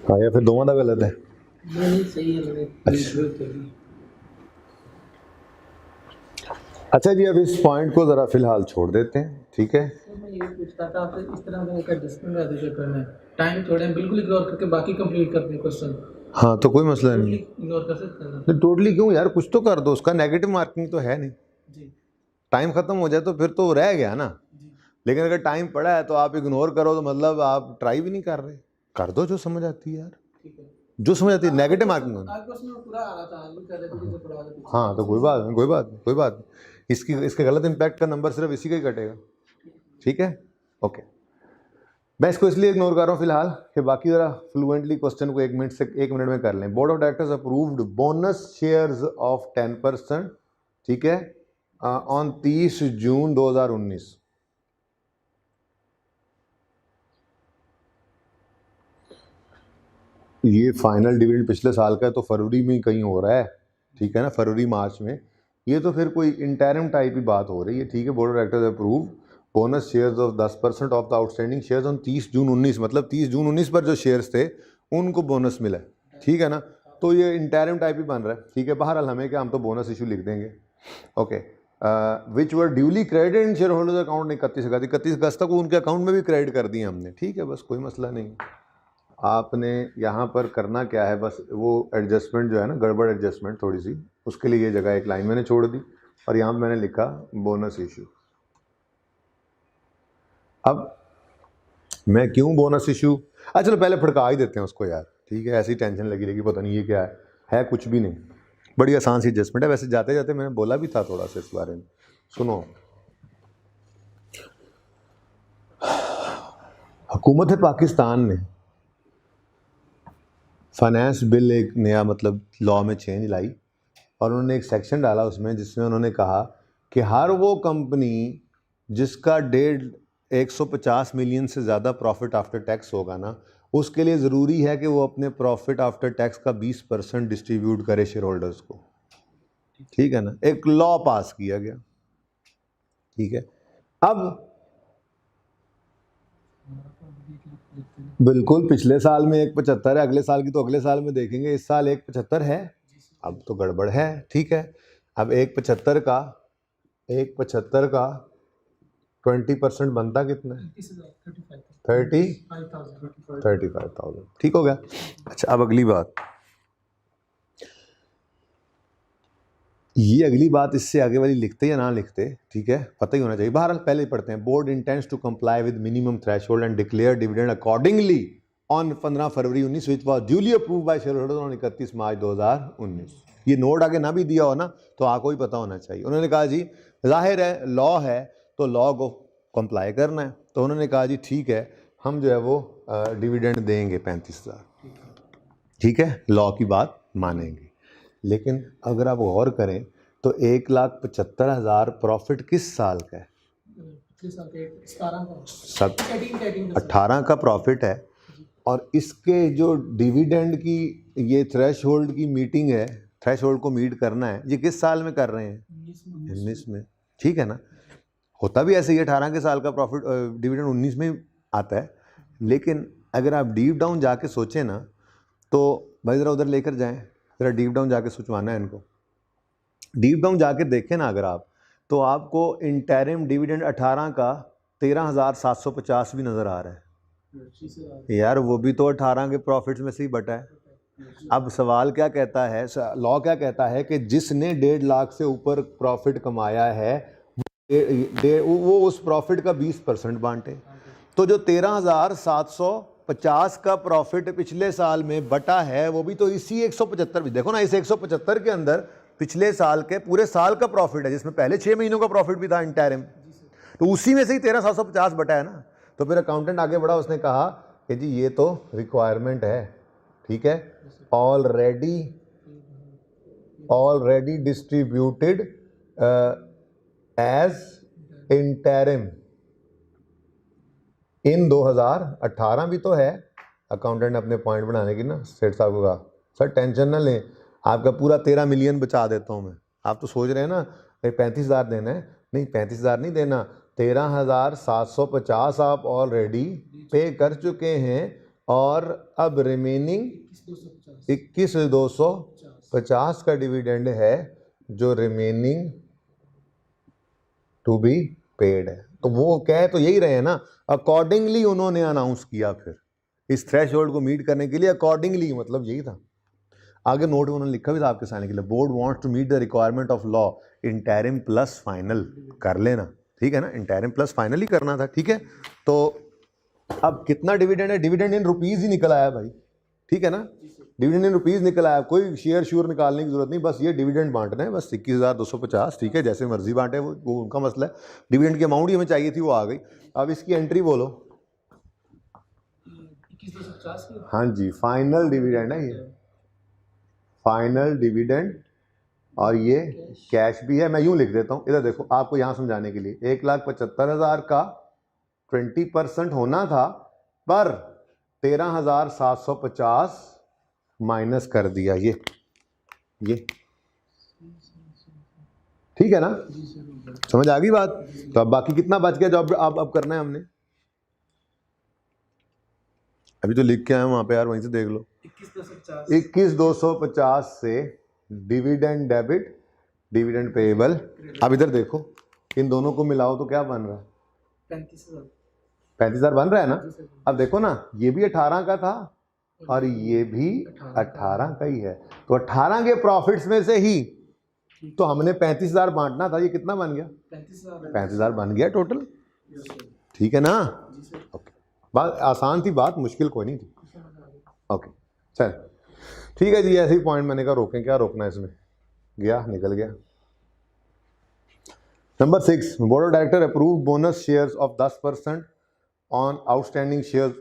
हाँ या फिर दोवां दा गलत है। नहीं सही है। अच्छा जी, अब इस पॉइंट को ज़रा फिलहाल छोड़ देते हैं, ठीक है। मैं ये पूछता था आपसे, इस तरह का एक एडजस्टमेंट आते चक्कर में टाइम थोड़े बिल्कुल इग्नोर करके बाकी कंप्लीट करते हैं क्वेश्चन। हाँ तो कोई मसला नहीं, इग्नोर कर सकते हैं नहीं टोटली क्यों यार, कुछ तो कर दो, उसका नेगेटिव मार्किंग तो है नहीं। जी। टाइम ख़त्म हो जाए तो फिर तो रह गया ना, लेकिन अगर टाइम पड़ा है तो आप इग्नोर करो तो मतलब आप ट्राई भी नहीं कर रहे। कर दो जो समझ आती है यार, जो समझ आती है, नेगेटिव मार्किंग। हाँ तो कोई बात नहीं, कोई बात नहीं, कोई बात नहीं, इसके गलत इम्पैक्ट का नंबर सिर्फ इसी का ही कटेगा, ठीक है। ओके, मैं इसको इसलिए इग्नोर कर रहा हूँ फिलहाल कि बाकी ज़रा फ्लुएंटली क्वेश्चन को 1 मिनट में कर लें। Board of directors approved bonus shares of 10%, ठीक है, ऑन 30 जून 2019। ये फाइनल डिविडेंड पिछले साल का है तो फरवरी में कहीं हो रहा है, ठीक है ना, फरवरी मार्च में। ये तो फिर कोई इंटरिम टाइप की बात हो रही है, ठीक है। Board of directors approve bonus shares of 10% of the outstanding shares on 30 जून 19, मतलब 30 जून 19 पर जो शेयर्स थे उनको बोनस मिला है, ठीक है ना। तो ये इंटरिम टाइप ही बन रहा है, ठीक है। बहरहाल हमें क्या, हम तो बोनस इशू लिख देंगे, okay. Which were duly credit in share holders account, 31 अगस्त तक उनके अकाउंट में भी क्रेडिट कर दिए हमने, ठीक है, बस कोई मसला नहीं। आपने यहाँ पर करना क्या है, बस वो एडजस्टमेंट जो है ना, गड़बड़ एडजस्टमेंट थोड़ी सी, उसके लिए ये जगह एक लाइन मैंने छोड़ दी और यहाँ पर मैंने लिखा बोनस इशू। अब मैं क्यों बोनस इशू, अच्छा चलो पहले फड़का ही देते हैं उसको यार, ठीक है, ऐसी टेंशन लगी रहेगी पता नहीं ये क्या है कुछ भी नहीं, बड़ी आसान सी एडजस्टमेंट है। वैसे जाते जाते मैंने बोला भी था थोड़ा सा इस बारे में, सुनो। हुकूमत पाकिस्तान ने फाइनेंस बिल एक नया मतलब लॉ में चेंज लाई और उन्होंने एक सेक्शन डाला उसमें जिसमें उन्होंने कहा कि हर वो कंपनी जिसका 150 मिलियन से ज़्यादा प्रॉफिट आफ्टर टैक्स होगा ना, उसके लिए ज़रूरी है कि वो अपने प्रॉफिट आफ्टर टैक्स का 20% डिस्ट्रीब्यूट करे शेयर होल्डर्स को, ठीक है ना। एक लॉ पास किया गया, ठीक है। अब बिल्कुल पिछले साल में 175 है, अगले साल की तो अगले साल में देखेंगे, इस साल 175 है, अब तो गड़बड़ है, ठीक है। अब 175 का 20% बनता कितना है, 35,000, ठीक हो गया। अच्छा अब अगली बात, ये अगली बात इससे आगे वाली लिखते या ना लिखते, ठीक है, पता ही होना चाहिए। बहरहाल पहले ही पढ़ते हैं। Board intends to comply with minimum threshold and declare dividend accordingly on 15 February 19 which was duly approve by share holder on 31 March 2019। ये नोट आगे ना भी दिया हो ना तो आपको ही पता होना चाहिए। उन्होंने कहा जी जाहिर है लॉ है तो लॉ को कंप्लाई करना है, तो उन्होंने कहा जी ठीक है हम जो है वो डिविडेंड देंगे 35,000, ठीक है, लॉ की बात मानेंगे। लेकिन अगर आप गौर करें तो 1,75,000 प्रॉफिट किस साल का है? 18 का प्रॉफिट है। और इसके जो डिविडेंड की ये थ्रेशहोल्ड की मीटिंग है, थ्रेशहोल्ड को मीट करना है, ये किस साल में कर रहे हैं? 19 में, ठीक है ना। होता भी ऐसे ही 18 के साल का प्रॉफिट डिविडेंड 19 में आता है। लेकिन अगर आप डीप डाउन जाके सोचें ना तो भाई ज़रा उधर लेकर जाएं, ज़रा डीप डाउन जाके सोचवाना है इनको। डीप डाउन जाके देखें ना अगर आप, तो आपको इंटरिम डिविडेंड 18 का 13,750 भी नज़र आ रहा है यार, वो भी तो 18 के प्रॉफिट्स में से ही बटा है। अब सवाल क्या कहता है, लॉ क्या कहता है कि जिसने 1.5 लाख से ऊपर प्रॉफिट कमाया है वो उस प्रॉफिट का 20% बांटे। तो जो 13,750 का प्रॉफिट पिछले साल में बटा है वो भी तो इसी 175 भी देखो ना, इस 175 के अंदर पिछले साल के पूरे साल का प्रॉफिट है जिसमें पहले 6 महीनों का प्रॉफिट भी था इंटरिम, तो उसी में से ही 13,750 बटा है ना। तो फिर अकाउंटेंट आगे बढ़ा, उसने कहा कि जी ये तो रिक्वायरमेंट है, ठीक है, ऑलरेडी डिस्ट्रीब्यूटेड एज इंटरिम इन 2018 भी तो है। अकाउंटेंट ने अपने पॉइंट बनाने की ना सेठ साहब को कहा सर टेंशन ना लें, आपका पूरा 13 मिलियन बचा देता हूँ मैं। आप तो सोच रहे हैं ना 35,000 देना है, नहीं 35,000 नहीं देना, 13,750 आप ऑलरेडी पे कर चुके हैं और अब रिमेनिंग 21,250 का डिविडेंड है जो रिमेनिंग टू बी पेड है। तो वो कह तो यही रहे हैं ना, अकॉर्डिंगली उन्होंने अनाउंस किया फिर इस थ्रेशहोल्ड को मीट करने के लिए, अकॉर्डिंगली मतलब यही था। आगे नोट में उन्होंने लिखा भी था आपके सामने के लिए, board wants to meet the requirement of law interim plus final कर लेना, ठीक है ना, इंटरिम प्लस फाइनल ही करना था, ठीक है। तो अब कितना डिविडेंड है, डिविडेंड इन रुपीज ही निकल आया भाई, ठीक है ना, डिविडेंड इन रुपीज निकल आया, कोई शेयर श्योर निकालने की जरूरत नहीं, बस ये डिविडेंड बांटना है, बस 21,250, ठीक है, जैसे मर्जी बांटे वो उनका मसला है। डिविडेंड की अमाउंट ही हमें चाहिए थी, वो आ गई। अब इसकी एंट्री बोलो। 21,250 हाँ जी, फाइनल डिविडेंड है ये, फाइनल डिविडेंड, और ये कैश भी है। मैं यूं लिख देता हूँ, इधर देखो आपको यहाँ समझाने के लिए, 1,75,000 का 20% होना था, पर 13,750 माइनस कर दिया, ये ठीक है ना, समझ आ गई बात। तो अब बाकी कितना बच गया जो अब करना है हमने, अभी तो लिख के आए वहां पे यार, वहीं से देख लो। 21,250 से डिविडेंड डेबिट, डिविडेंड पेएबल। अब इधर देखो, इन दोनों को मिलाओ तो क्या बन रहा है? 35,000 बन रहा है ना। अब देखो ना, ये भी 18 का था और ये भी 18 का ही है, तो 18 के प्रॉफिट्स में से ही तो हमने 35,000 बांटना था, ये कितना बन गया? 35,000 बन गया टोटल, ठीक है ना। ओके, बात आसान थी, बात मुश्किल कोई नहीं थी। ओके चल ठीक है जी, ऐसे ही पॉइंट मैंने कहा रोकें, क्या रोकना है इसमें, गया निकल गया। Number 6, board of director approve bonus shares of 10% on outstanding shares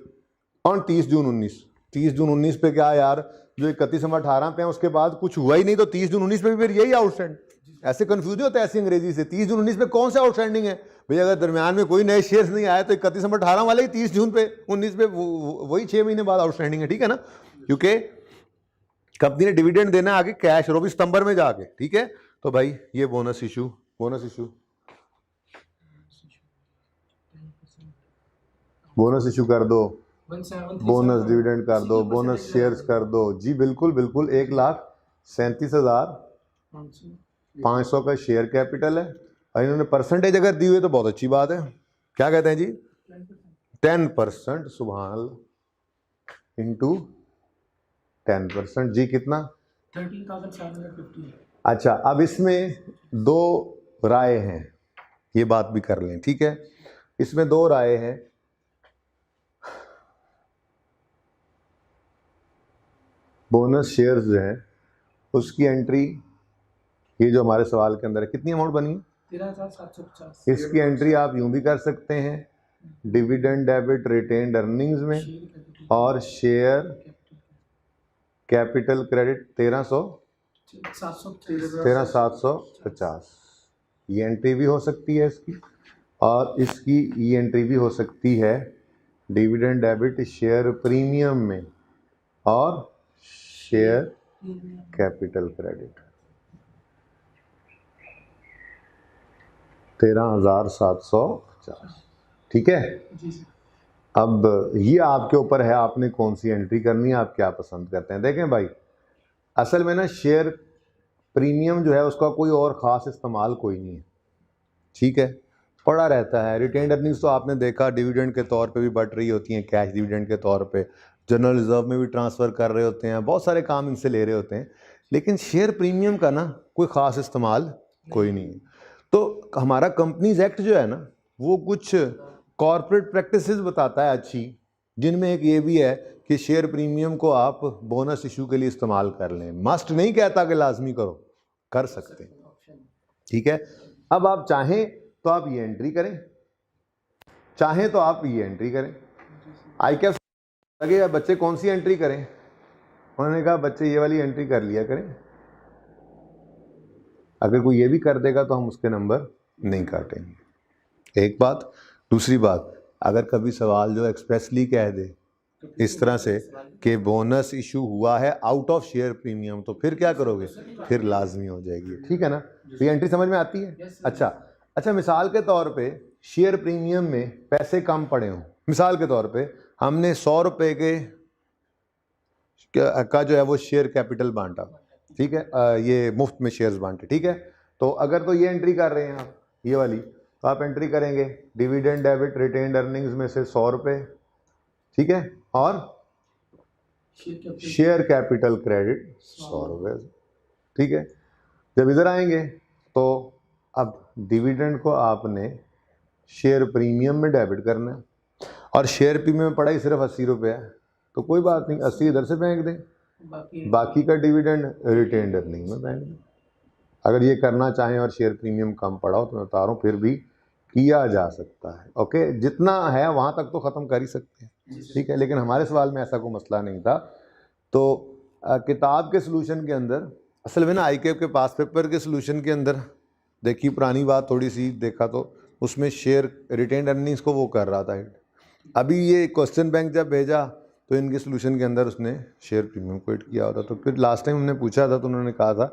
on 30 जून 19। 30 जून 19 पे क्या यार, जो 31/18 पे है उसके बाद कुछ हुआ ही नहीं, तो 30 जून 19 पे भी फिर यही आउटस्टैंड, ऐसे कंफ्यूज होता है ऐसी अंग्रेजी से। 30 जून 19 पे कौन सा आउटस्टैंडिंग है भाई, अगर दरमियान में कोई नए शेयर्स नहीं आए तो 31/18 वाले ही 30 जून पे 19 पे वही 6 महीने बाद आउटस्टैंडिंग है, ठीक है ना, क्योंकि कंपनी ने डिविडेंड देना है आगे कैश, और भी सितंबर में जाके, ठीक है। तो भाई ये बोनस इशू कर दो, बोनस डिविडेंड कर दो, बोनस शेयर्स कर दो जी, बिल्कुल 1,37,500 का शेयर कैपिटल है, और इन्होंने परसेंटेज अगर दी हुई है तो बहुत अच्छी बात है। क्या कहते हैं जी? 10%, सुभान अल्लाह, इंटू 10% जी कितना? 13,750। अच्छा, अब इसमें दो राय हैं, ये बात भी कर लें, ठीक है, इसमें दो राय हैं। बोनस शेयर्स जो हैं उसकी एंट्री, ये जो हमारे सवाल के अंदर है, कितनी अमाउंट बनी है? 13,750। इसकी एंट्री आप यूं भी कर सकते हैं, डिविडेंड डेबिट रिटेन्ड अर्निंग्स में, और शेयर कैपिटल क्रेडिट 13,750, ये एंट्री भी हो सकती है इसकी। और इसकी ये एंट्री भी हो सकती है डिविडेंड डेबिट शेयर प्रीमियम में और शेयर कैपिटल क्रेडिट 13,750। ठीक है, जी सर। अब ये आपके ऊपर है, आपने कौन सी एंट्री करनी है, आप क्या पसंद करते हैं। देखें भाई, असल में ना शेयर प्रीमियम जो है उसका कोई और ख़ास इस्तेमाल कोई नहीं है, ठीक है, पड़ा रहता है। रिटेन्ड अर्निंग्स तो आपने देखा डिविडेंड के तौर पे भी बढ़ रही होती हैं, कैश डिविडेंड के तौर पे, जनरल रिजर्व में भी ट्रांसफ़र कर रहे होते हैं, बहुत सारे काम इनसे ले रहे होते हैं, लेकिन शेयर प्रीमियम का ना कोई ख़ास इस्तेमाल कोई नहीं है। तो हमारा कंपनीज एक्ट जो है ना वो कुछ कॉर्पोरेट प्रैक्टिसेस बताता है अच्छी, जिनमें एक ये भी है कि शेयर प्रीमियम को आप बोनस इशू के लिए इस्तेमाल कर लें। मस्ट नहीं कहता कि लाजमी करो, कर सकते हैं, ठीक है। अब आप चाहें तो आप ये एंट्री करें, चाहें तो आप ये एंट्री करें। आई कैफ लगे बच्चे कौन सी एंट्री करें, उन्होंने कहा बच्चे ये वाली एंट्री कर लिया करें। अगर कोई ये भी कर देगा तो हम उसके नंबर नहीं काटेंगे, एक बात। दूसरी बात, अगर कभी सवाल जो एक्सप्रेसली कह दे इस तरह से कि बोनस इशू हुआ है आउट ऑफ शेयर प्रीमियम, तो फिर क्या करोगे, फिर लाजमी हो जाएगी, ठीक है ना। तो ये एंट्री समझ में आती है। अच्छा, मिसाल के तौर पे शेयर प्रीमियम में पैसे कम पड़े हों, मिसाल के तौर पे हमने 100 रुपये का जो है वो शेयर कैपिटल बांटा, ठीक है, ये मुफ्त में शेयर्स बांटे, ठीक है। तो अगर तो ये एंट्री कर रहे हैं आप, ये वाली, तो आप एंट्री करेंगे डिविडेंड डेबिट रिटेन्ड अर्निंग्स में से 100 रुपये, ठीक है, और शेयर कैपिटल क्रेडिट 100 रुपये, ठीक है। जब इधर आएंगे तो अब डिविडेंड को आपने शेयर प्रीमियम में डेबिट करना है, और शेयर प्रीमियम में पड़ा ही सिर्फ 80 रुपये है, तो कोई बात नहीं, 80 इधर से फेंक दें, बाकी का डिविडेंड रिटेन्ड अर्निंग में फेंक दें। अगर ये करना चाहें और शेयर प्रीमियम कम पड़ा हो तो मैं बता रहा हूँ फिर भी किया जा सकता है, ओके। जितना है वहाँ तक तो ख़त्म कर ही सकते हैं, ठीक है, लेकिन हमारे सवाल में ऐसा कोई मसला नहीं था। तो किताब के सलूशन के अंदर असल में ना ICAP के पास पेपर के सलूशन के अंदर देखी, पुरानी बात थोड़ी सी देखा तो उसमें शेयर रिटेन्ड अर्निंग्स को वो कर रहा था। अभी ये क्वेश्चन बैंक जब भेजा तो इनके सलूशन के अंदर उसने शेयर प्रीमियम को हिट किया होता। तो फिर लास्ट टाइम हमने पूछा था तो उन्होंने कहा था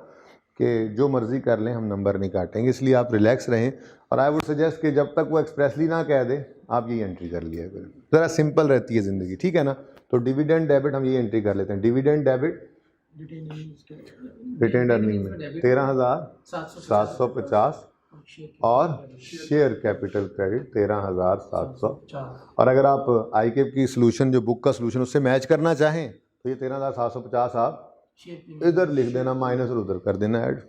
कि जो मर्ज़ी कर लें, हम नंबर नहीं काटेंगे, इसलिए आप रिलैक्स रहें। और आई वुड सजेस्ट कि जब तक वो एक्सप्रेसली ना कह दे आप ये एंट्री कर लिया करें, ज़रा सिंपल रहती है ज़िंदगी, ठीक है ना। तो डिविडेंड डेबिट हम ये एंट्री कर लेते हैं, डिविडेंड डेबिट रिटेन्ड अर्निंग में 13,750 और शेयर कैपिटल क्रेडिट 13,700। और अगर आप ICAP की सलूशन जो बुक का सलूशन उससे मैच करना चाहें तो ये 13,750 आप इधर लिख देना माइनस और उधर कर देना ऐड,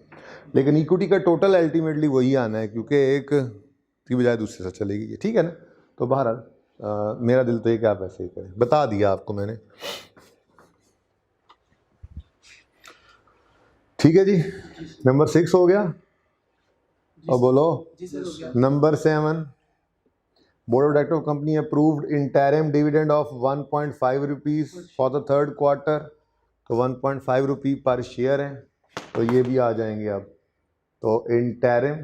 लेकिन इक्विटी का टोटल अल्टीमेटली वही आना है, क्योंकि एक की बजाय दूसरे से चलेगी, ठीक है ना। तो बहरहाल मेरा दिल तो ये कि आप ऐसे ही करें, बता दिया आपको मैंने, ठीक है जी। नंबर 6 हो गया, और बोलो number 7, board of director of company approved interim dividend of 1.5 rupees for the third quarter, तो 1.5 रुपये पर शेयर है, तो ये भी आ जाएंगे अब। तो इंटरिम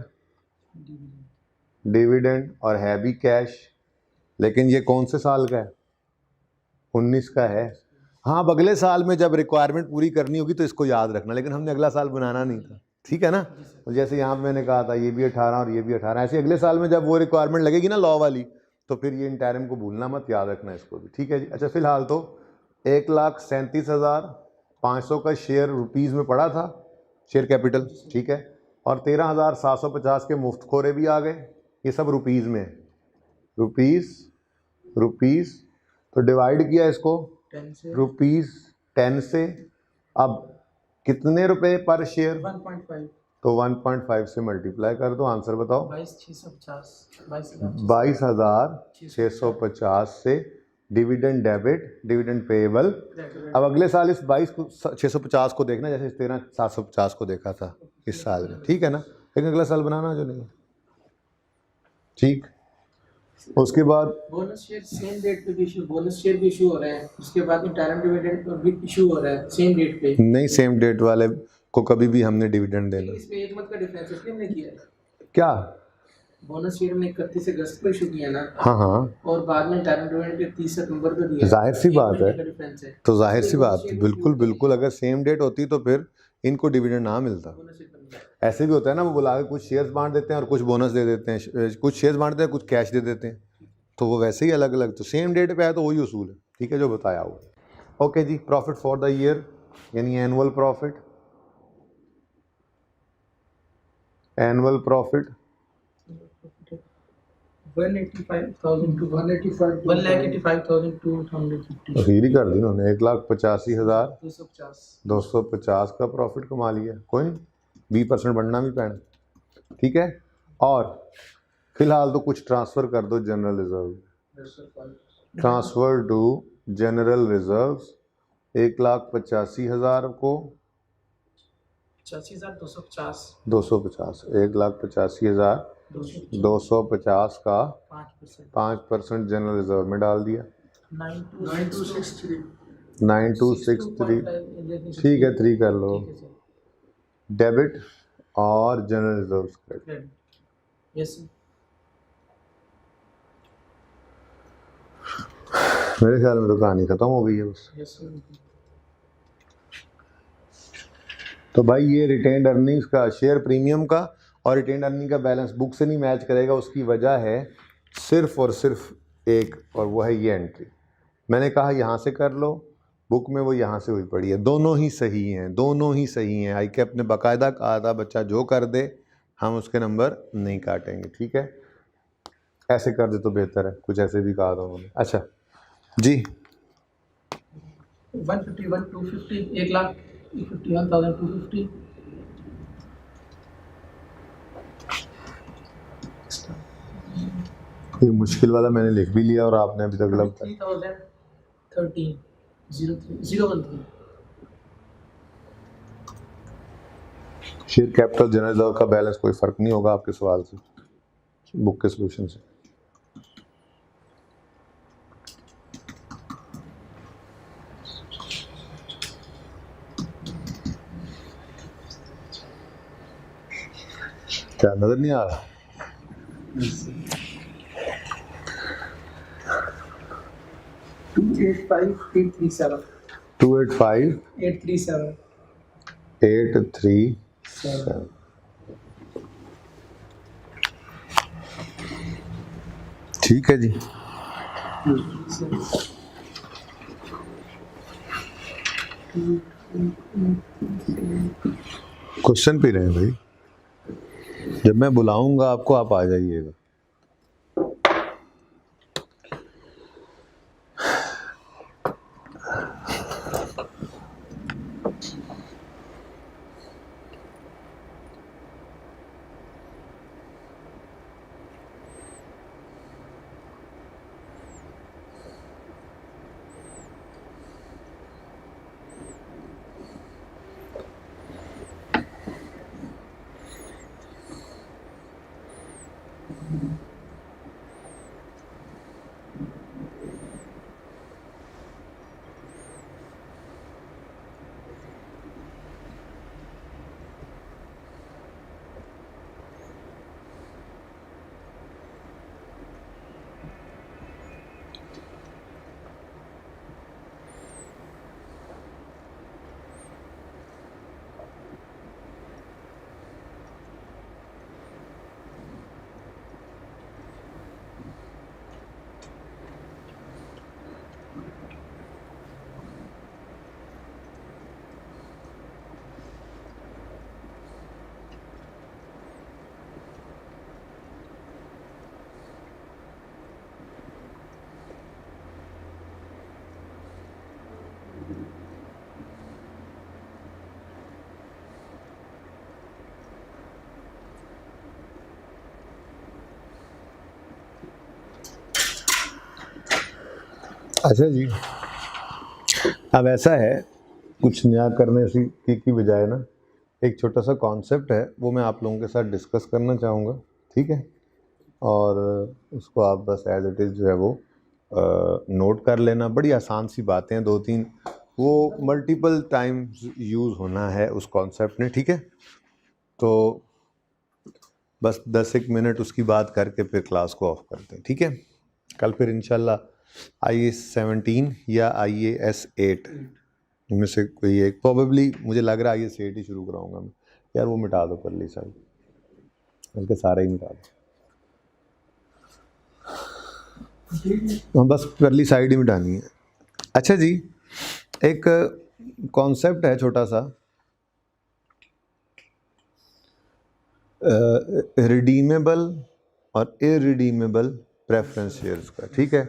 डिविडेंड और है भी कैश, लेकिन ये कौन से साल का है, 19 का है। हाँ, अब अगले साल में जब रिक्वायरमेंट पूरी करनी होगी तो इसको याद रखना, लेकिन हमने अगला साल बनाना नहीं था, ठीक है ना। तो जैसे यहाँ पे मैंने कहा था ये भी 18 और ये भी 18, ऐसे अगले साल में जब वो रिक्वायरमेंट लगेगी ना लॉ वाली, तो फिर ये इंटरिम को भूलना मत, याद रखना इसको भी, ठीक है जी। अच्छा, फिलहाल तो 1,37,500 का शेयर रुपीज़ में पड़ा था, शेयर कैपिटल, ठीक है, और 13,750 के मुफ्त खोरे भी आ गए, ये सब रुपीज़ में, रुपीज़ तो डिवाइड किया इसको ₹10 से, अब कितने रुपए पर शेयर, 1.5, तो 1.5 से मल्टीप्लाई कर दो, आंसर बताओ। 22,650 22,650 से डिविडेंड डेबिट, डिविडेंड पेएबल। अब अगले साल इस 22 को 650 को देखना जैसे इस 13 750 को देखा था इस साल में, ठीक है ना, लेकिन अगला साल बनाना जो नहीं, ठीक। उसके बाद बोनस शेयर सेम डेट पे भी इशू, बोनस शेयर भी इशू हो रहे हैं, उसके बाद इंटरम डिविडेंड भी इशू हो रहा है सेम डेट पे। नहीं, सेम डेट वाले को कभी भी हमने डिविडेंड देना, इसमें एक मंथ का डिफरेंस इसलिए हमने किया है। क्या बोनस शेयर हमने 31 अगस्त को इशू किया ना, हाँ हाँ, और बाद में इंटरम डिविडेंड पे 30 सितंबर को दिया। जाहिर सी बात है, डिफरेंस है तो जाहिर सी इसलिए बात, bonus share बिल्कुल भी बिल्कुल, अगर सेम डेट होती तो फिर इनको डिविडेंड ना मिलता। bonus share बन गया। ऐसे भी होता है ना, वो बुला के कुछ शेयर्स बांट देते हैं और कुछ बोनस दे देते हैं, कुछ शेयर्स बांटते हैं, कुछ कैश दे देते हैं, तो वो वैसे ही अलग अलग, तो सेम डेट पे आया तो वही उसूल है, ठीक है, जो बताया हो। ओके जी, प्रॉफिट फॉर द ईयर यानी annual profit, annual profit 1,85,250 read कर दी उन्होंने, 1,85,250 250 का प्रॉफिट कमा लिया, कोई नहीं, 20% बढ़ना भी पैना, ठीक है। और फिलहाल तो कुछ ट्रांसफ़र कर दो general reserve, transfer to general reserves 1,85,000 को 85,250 250, 1,85,250 का 5% जनरल रिजर्व में डाल दिया, 9263, ठीक है, 3 कर लो, डेबिट और जनरल रिजर्व क्रेडिट। यस मेरे ख्याल में तो कहानी खत्म हो गई है बस। तो भाई ये रिटेन्ड अर्निंग्स का, शेयर प्रीमियम का और रिटेन्ड अर्निंग का बैलेंस बुक से नहीं मैच करेगा, उसकी वजह है सिर्फ और सिर्फ एक, और वो है ये एंट्री। मैंने कहा यहाँ से कर लो, बुक में वो यहाँ से हुई पड़ी है, दोनों ही सही हैं, दोनों ही सही हैं। आई कैप ने बाकायदा कहा था बच्चा जो कर दे हम उसके नंबर नहीं काटेंगे, ठीक है, ऐसे कर दे तो बेहतर है, कुछ ऐसे भी कहा था उन्होंने। अच्छा जी, 151 250 1,51,250 ये मुश्किल वाला मैंने लिख भी लिया और आपने अभी तक गलत 3,013 013 शेयर कैपिटल जनरल रिजर्व का बैलेंस कोई फ़र्क नहीं होगा आपके सवाल से, बुक के सोल्यूशन से। क्या नजर नहीं आ रहा? 285,837 285,837 ठीक है जी। क्वेश्चन पी रहे हैं भाई, जब मैं बुलाऊंगा आपको आप आ जाइएगा। अच्छा जी, अब ऐसा है, कुछ नया करने से की बजाय ना एक छोटा सा कॉन्सेप्ट है, वो मैं आप लोगों के साथ डिस्कस करना चाहूँगा, ठीक है? और उसको आप बस एज इट इज़ जो है वो नोट कर लेना। बड़ी आसान सी बातें हैं, 2-3, वो मल्टीपल टाइम्स यूज़ होना है उस कॉन्सेप्ट ने, ठीक है? तो बस 10-1 मिनट उसकी बात करके फिर क्लास को ऑफ करते हैं, ठीक है? कल फिर इंशाल्लाह IAS 17 या IAS 8 इनमें से कोई एक, प्रोबेबली मुझे लग रहा है IAS 8 ही शुरू कराऊंगा मैं। यार वो मिटा दो परली साइड, बल्कि सारा ही मिटा दो। हाँ, बस परली साइड ही मिटानी है। अच्छा जी, एक कॉन्सेप्ट है छोटा सा, रिडीमेबल और इरिडीमेबल प्रेफरेंस शेयर्स का, ठीक है?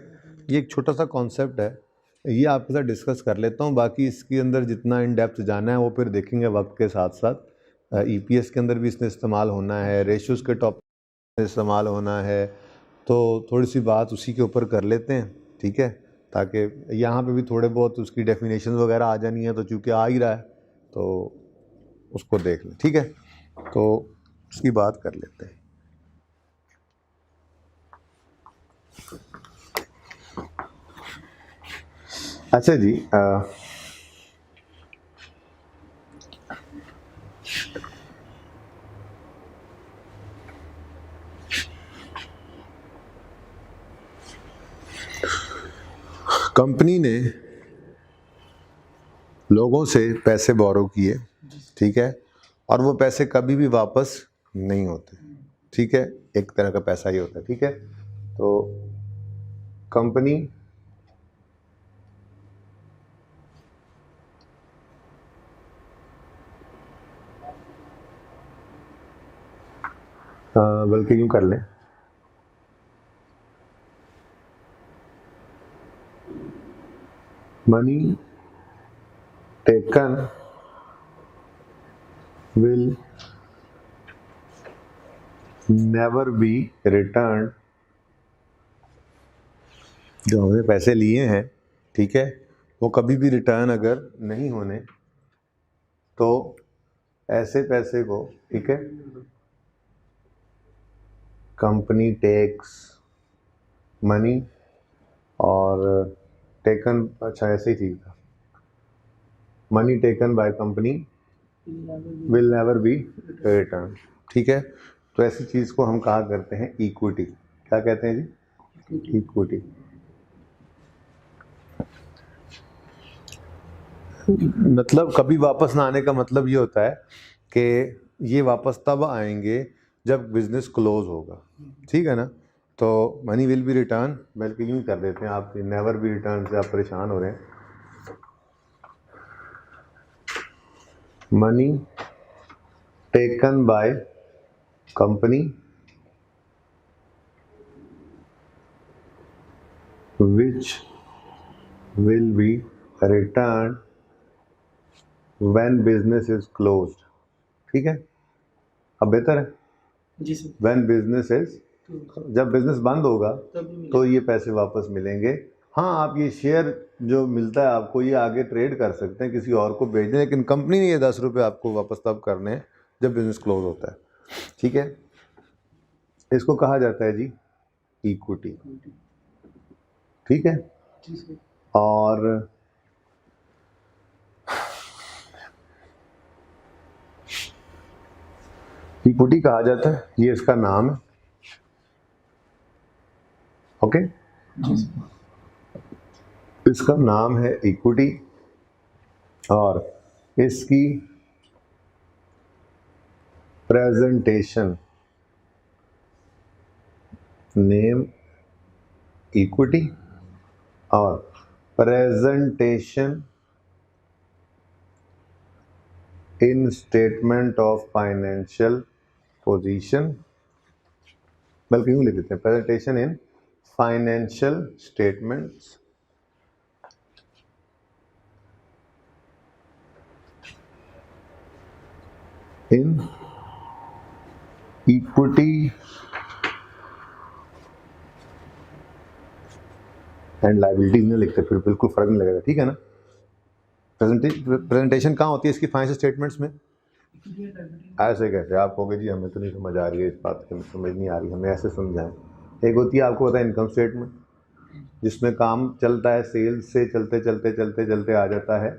ये एक छोटा सा कॉन्सेप्ट है, ये आपके साथ डिस्कस कर लेता हूँ। बाकी इसके अंदर जितना इन डेप्थ जाना है वो फिर देखेंगे वक्त के साथ साथ। EPS के अंदर भी इसने इस्तेमाल होना है, रेशोज़ के टॉपिक में इस्तेमाल होना है, तो थोड़ी सी बात उसी के ऊपर कर लेते हैं, ठीक है? ताकि यहाँ पे भी थोड़े बहुत उसकी डेफिनेशन वगैरह आ जानी है, तो चूँकि आ ही रहा है तो उसको देख लें, ठीक है? तो उसकी बात कर लेते हैं। अच्छा जी, कंपनी ने लोगों से पैसे बोरो किए, ठीक है? और वो पैसे कभी भी वापस नहीं होते, ठीक है? एक तरह का पैसा ही होता है, ठीक है? तो कंपनी बल्कि यूँ कर लें, money taken will never be returned। जो हमने पैसे लिए हैं, ठीक है, वो कभी भी रिटर्न अगर नहीं होने, तो ऐसे पैसे को, ठीक है, कंपनी टेक्स मनी और टेकन, अच्छा ऐसे ही ठीक था, money taken by company will never be return, ठीक है? तो ऐसी चीज़ को हम कहा करते हैं इक्विटी। क्या कहते हैं जी? इक्विटी। मतलब कभी वापस ना आने का मतलब ये होता है कि ये वापस तब आएंगे जब बिजनेस क्लोज होगा, ठीक है ना? तो मनी विल बी रिटर्न, बल्कि यूँ कर देते हैं, आप नेवर बी रिटर्न से आप परेशान हो रहे हैं। Money taken by company which will be return when business is closed, ठीक है? अब बेहतर है जी सर। व्हेन बिजनेस इज, जब बिजनेस बंद होगा तो ये पैसे वापस मिलेंगे। हाँ, आप ये शेयर जो मिलता है आपको, ये आगे ट्रेड कर सकते हैं, किसी और को बेच दें, लेकिन कंपनी ने ये 10 रुपये आपको वापस तब करने हैं जब बिजनेस क्लोज होता है, ठीक है? इसको कहा जाता है जी इक्विटी, ठीक है? और इक्विटी कहा जाता है, ये इसका नाम है, ओके? इसका नाम है इक्विटी, और इसकी प्रेजेंटेशन नेम इक्विटी और presentation in statement of financial position, बल्कि यूँ लिख देते हैं, presentation in financial statements in equity and liabilities नहीं लिखते फिर बिल्कुल फ़र्क नहीं लगेगा, ठीक है ना। प्रेजेंटेशन कहाँ होती है इसकी फाइनेंशियल स्टेटमेंट्स में? ऐसे कैसे आप कहोगे जी हमें तो नहीं समझ आ रही है इस बात की, हमें समझ नहीं आ रही, हमें ऐसे समझाएं। एक होती है आपको पता है इनकम स्टेटमेंट, जिसमें काम चलता है सेल्स से चलते चलते चलते चलते आ जाता है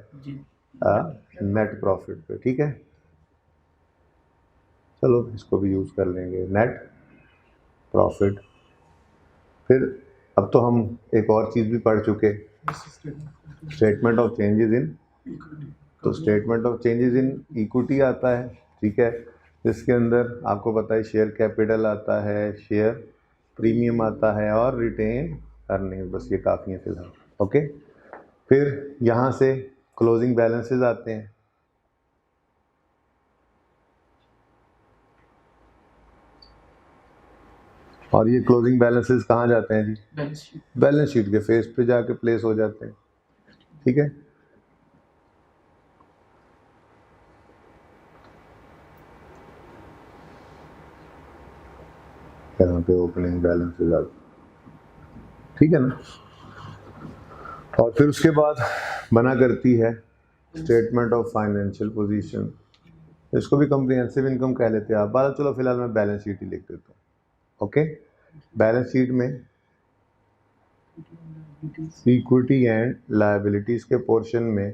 नेट प्रॉफिट पे, ठीक है। चलो इसको भी यूज़ कर लेंगे, नेट प्रॉफिट। फिर अब तो हम एक और चीज़ भी पढ़ चुके, स्टेटमेंट ऑफ चेंजेस इन, तो statement of changes in equity आता है, ठीक है, जिसके अंदर आपको पता है शेयर कैपिटल आता है, शेयर प्रीमियम आता है और रिटेन अर्निंग, बस ये काफ़ी है फिलहाल, ओके। फिर यहाँ से क्लोजिंग बैलेंसेस आते हैं, और ये क्लोजिंग बैलेंसेस कहाँ जाते हैं जी? बैलेंस शीट के फेस पे जाके प्लेस हो जाते हैं, ठीक है। यहाँ पे ओपनिंग बैलेंसेस आते, ठीक है ना। और फिर उसके बाद बना करती है स्टेटमेंट ऑफ फाइनेंशियल पोजीशन, इसको भी कॉम्प्रिहेंसिव इनकम कह लेते हैं आप, बात। चलो फिलहाल मैं बैलेंस शीट ही लिख देता हूँ, ओके। बैलेंस शीट में इक्विटी एंड लायबिलिटीज के पोर्शन में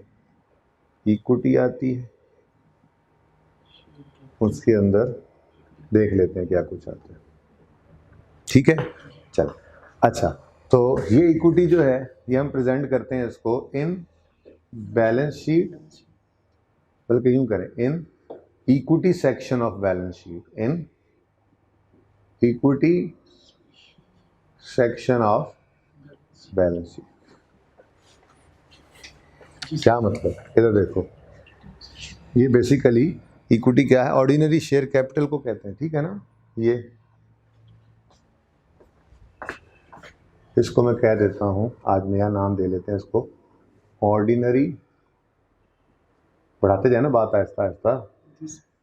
इक्विटी आती है, उसके अंदर देख लेते हैं क्या कुछ आता है, ठीक है। चल अच्छा, तो ये इक्विटी जो है ये हम प्रेजेंट करते हैं इसको इन बैलेंस शीट, बल्कि यूं करें in equity section of balance sheet, in equity section of balance sheet. क्या मतलब, इधर देखो, ये बेसिकली इक्विटी क्या है, ऑर्डिनरी शेयर कैपिटल को कहते हैं, ठीक है ना। ये इसको मैं कह देता हूं, आज नया नाम दे लेते हैं इसको, ऑर्डिनरी, बढ़ाते जाए ना बात Aahista Aahista,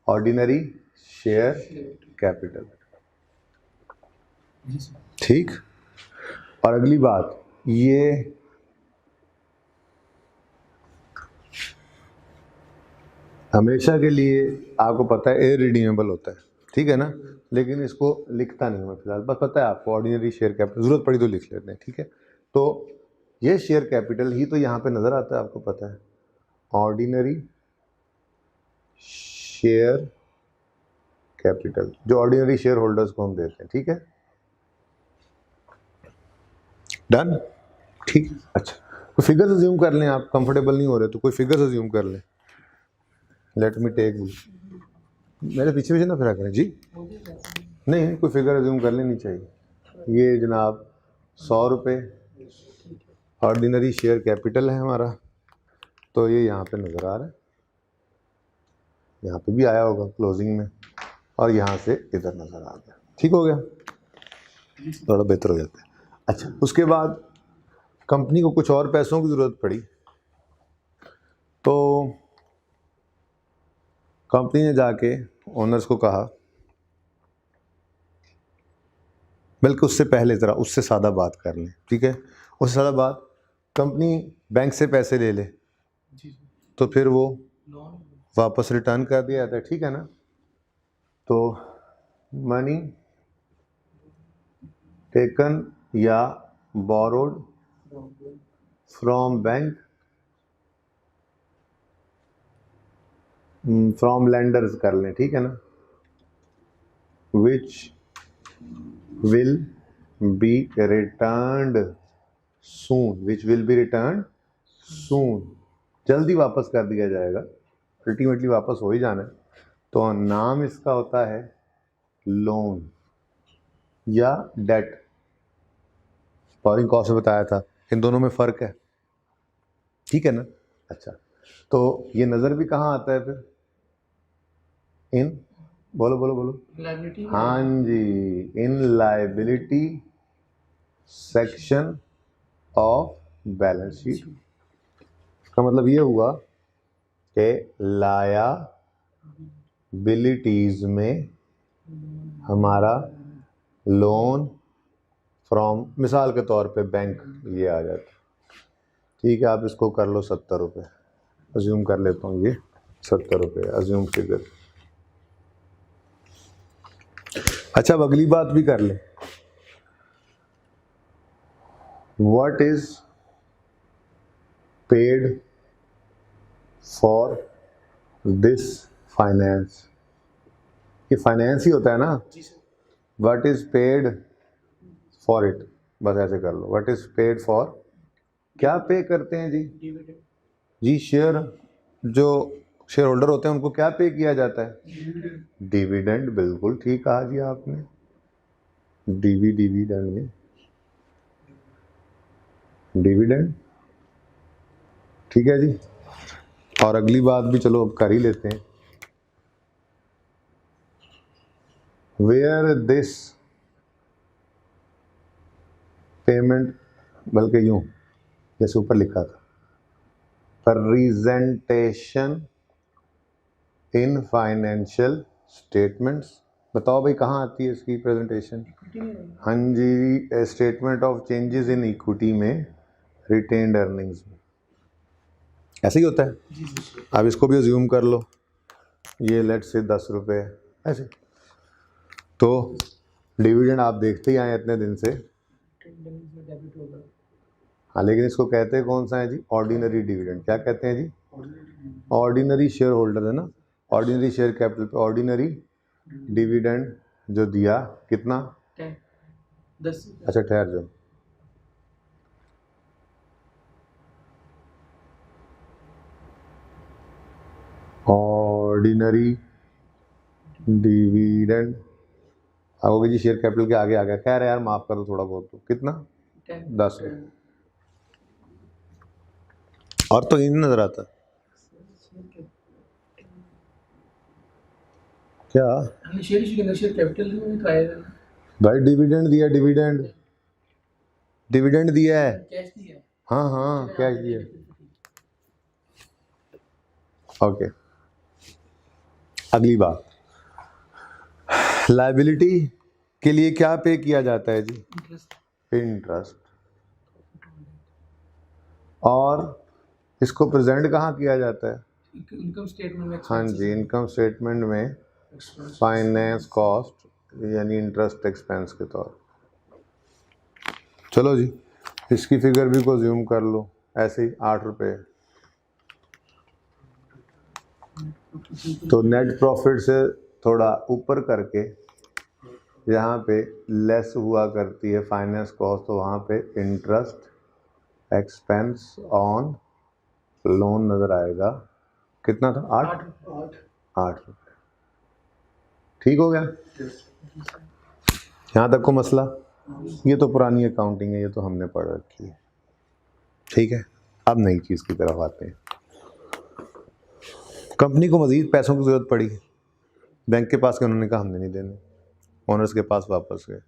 ordinary share capital, ठीक। और अगली बात, ये हमेशा के लिए आपको पता है इररिडीमेबल होता है, ठीक है ना, लेकिन इसको लिखता नहीं मैं फिलहाल, बस पता है आपको ऑर्डिनरी शेयर कैपिटल, जरूरत पड़ी तो लिख लेते हैं, ठीक है। तो ये शेयर कैपिटल ही तो यहाँ पे नजर आता है, आपको पता है ऑर्डिनरी शेयर कैपिटल, जो ऑर्डिनरी शेयर होल्डर्स को हम देते हैं, ठीक है। डन, ठीक। अच्छा, कोई फिगर्स अज्यूम कर लें, आप कंफर्टेबल नहीं हो रहे तो कोई फिगर्स अज्यूम कर लें। लेट मी टेक, मेरे पीछे पीछे ना फिरा करें जी, नहीं कोई फिगर अज्यूम कर लेनी चाहिए। ये जनाब 100 रुपये ऑर्डिनरी शेयर कैपिटल है हमारा, तो ये यहाँ पे नज़र आ रहा है, यहाँ पे भी आया होगा क्लोजिंग में, और यहाँ से इधर नज़र आ गया, ठीक हो गया, थोड़ा बेहतर हो जाता है। अच्छा, उसके बाद कंपनी को कुछ और पैसों की ज़रूरत पड़ी, तो कंपनी ने जाके ओनर्स को कहा, बल्कि उससे पहले ज़रा उससे सादा बात कर लें, ठीक है। उससे सादा बात, कंपनी बैंक से पैसे ले ले तो फिर वो वापस रिटर्न कर दिया जाता है, ठीक है ना। तो मनी टेकन या borrowed from bank, from lenders कर लें, ठीक है ना, which will be returned soon, which will be return soon, जल्दी वापस कर दिया जाएगा, अल्टीमेटली वापस हो ही जाना है। तो नाम इसका होता है लोन या डेट। बोरिंग कॉस्ट में बताया था, इन दोनों में फ़र्क है, ठीक है ना। अच्छा, तो ये नज़र भी कहाँ आता है फिर, इन, बोलो बोलो बोलो, हाँ जी, in liability section of balance sheet. इसका मतलब ये हुआ कि लायबिलिटीज में हमारा लोन फ्रॉम, मिसाल के तौर पे बैंक ये आ जाता है, ठीक है, आप इसको कर लो 70 रुपये, अज्यूम कर लेता हूँ ये 70 रुपये अज्यूम फिगर। अच्छा, अब अगली बात भी कर ले, what is paid for this finance, ये फाइनेंस ही होता है ना, जी sir. What is paid for it, बस ऐसे कर लो, व्हाट इज पेड फॉर, क्या पे करते हैं जी, डिविडेंड। जी शेयर, जो शेयर होल्डर होते हैं उनको क्या पे किया जाता है, डिविडेंड, बिल्कुल ठीक कहा जी आपने, डिविडेंड में डिविडेंड, ठीक है जी। और अगली बात भी चलो अब कर ही लेते हैं, वेयर दिस पेमेंट, बल्कि यूं जैसे ऊपर लिखा था, प्रेजेंटेशन इन फाइनेंशियल स्टेटमेंट्स, बताओ भाई कहाँ आती है इसकी प्रेजेंटेशन, हाँ जी, statement of changes in equity में, रिटेन्ड अर्निंग्स में, ऐसे ही होता है। अब इसको भी अज्यूम कर लो, ये लेट से 10 रुपये ऐसे, तो डिविडेंड आप देखते ही आए इतने दिन से, डेबिट होगा। हाँ, लेकिन इसको कहते हैं कौन सा है जी, ऑर्डिनरी डिविडेंड, क्या कहते हैं जी, ऑर्डिनरी शेयर होल्डर है ना, ऑर्डिनरी शेयर कैपिटल पे ऑर्डिनरी डिविडेंड जो दिया, कितना, 10। अच्छा ठहर जाओ, ऑर्डिनरी डिविडेंड आओगे जी, शेयर कैपिटल के आगे आ गया, कह रहे यार माफ कर दो थोड़ा बहुत, तो कितना 10, और तो इन नजर आता क्या, हमने शेयर इशू के अंदर शेयर कैपिटल में दिखाया है, भाई डिविडेंड दिया, डिविडेंड डिविडेंड दिया है, कैश दिया है। हाँ हाँ कैश दिया, ओके। अगली बात, लायबिलिटी के लिए क्या पे किया जाता है जी, इंटरेस्ट, और इसको प्रेजेंट कहाँ किया जाता है, इनकम स्टेटमेंट में, हाँ जी, इनकम स्टेटमेंट में फाइनेंस कॉस्ट यानी इंटरेस्ट एक्सपेंस के तौर। चलो जी, इसकी फिगर भी को ज्यूम कर लो ऐसे ही 8 रुपये, तो नेट प्रॉफिट से थोड़ा ऊपर करके यहाँ पे लेस हुआ करती है फाइनेंस कॉस्ट, तो वहाँ पे इंटरेस्ट एक्सपेंस ऑन लोन नज़र आएगा, कितना था, 8 रुपये, ठीक हो गया, यहाँ तक को मसला, ये तो पुरानी अकाउंटिंग है, ये तो हमने पढ़ रखी है, ठीक है। अब नई चीज़ की तरफ आते हैं, कंपनी को मज़ीद पैसों की ज़रूरत पड़ी, बैंक के पास के उन्होंने कहा हमने नहीं देने, ओनर्स के पास वापस गए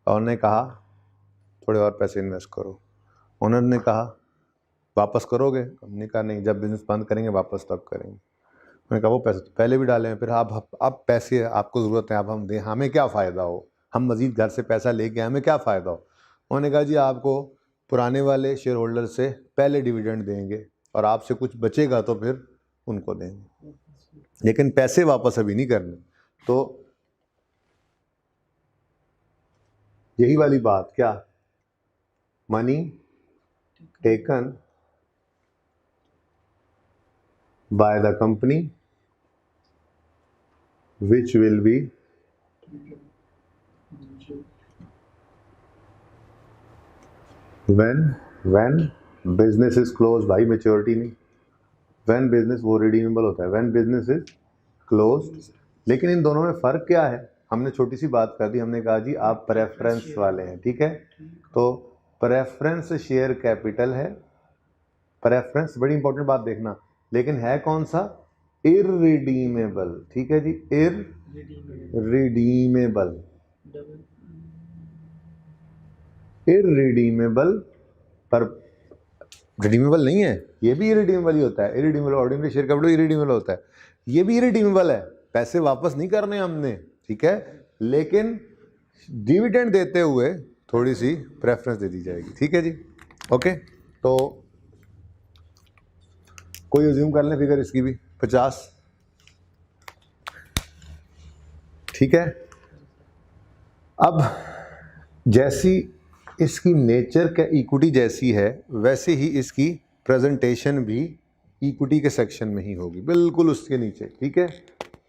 और उन्होंने कहा थोड़े और पैसे इन्वेस्ट करो, ओनर ने कहा वापस करोगे, हमने कहा नहीं, जब बिज़नेस बंद करेंगे वापस तब करेंगे, मैंने कहा वो पैसे तो पहले भी डाले हैं, फिर आप पैसे आपको ज़रूरत है, आप हम दें, हमें क्या फ़ायदा हो, हम मज़ीद घर से पैसा लेके हमें क्या फ़ायदा हो, उन्होंने कहा जी आपको पुराने वाले शेयर होल्डर से पहले डिविडेंड देंगे और आपसे कुछ बचेगा तो फिर उनको देंगे, लेकिन पैसे वापस अभी नहीं करने। तो यही वाली बात, क्या, money taken by the company which will B when business is closed, भाई मेच्योरिटी नहीं, when business वो रिडीमेबल होता है, when business is closed, लेकिन इन दोनों में फ़र्क क्या है, हमने छोटी सी बात कर दी, हमने कहा जी आप प्रेफरेंस वाले हैं, ठीक है, तो प्रेफरेंस शेयर कैपिटल है, प्रेफरेंस बड़ी इंपॉर्टेंट बात देखना, लेकिन है कौन सा, इररिडीमेबल, ठीक है जी, इररिडीमेबल, इररिडीमेबल, पर रिडीमेबल नहीं है, ये भी इरिडीमेबल ही होता है, irredeemable ordinary share capital irredeemable होता है, ये भी इरिडीमेबल है, पैसे वापस नहीं करने हमने, ठीक है, लेकिन डिविडेंड देते हुए थोड़ी सी प्रेफरेंस दे दी जाएगी, ठीक है जी। ओके, तो कोई अज्यूम कर लें फिगर इसकी भी 50, ठीक है। अब जैसी इसकी नेचर का इक्विटी जैसी है वैसे ही इसकी प्रेजेंटेशन भी इक्विटी के सेक्शन में ही होगी, बिल्कुल उसके नीचे, ठीक है।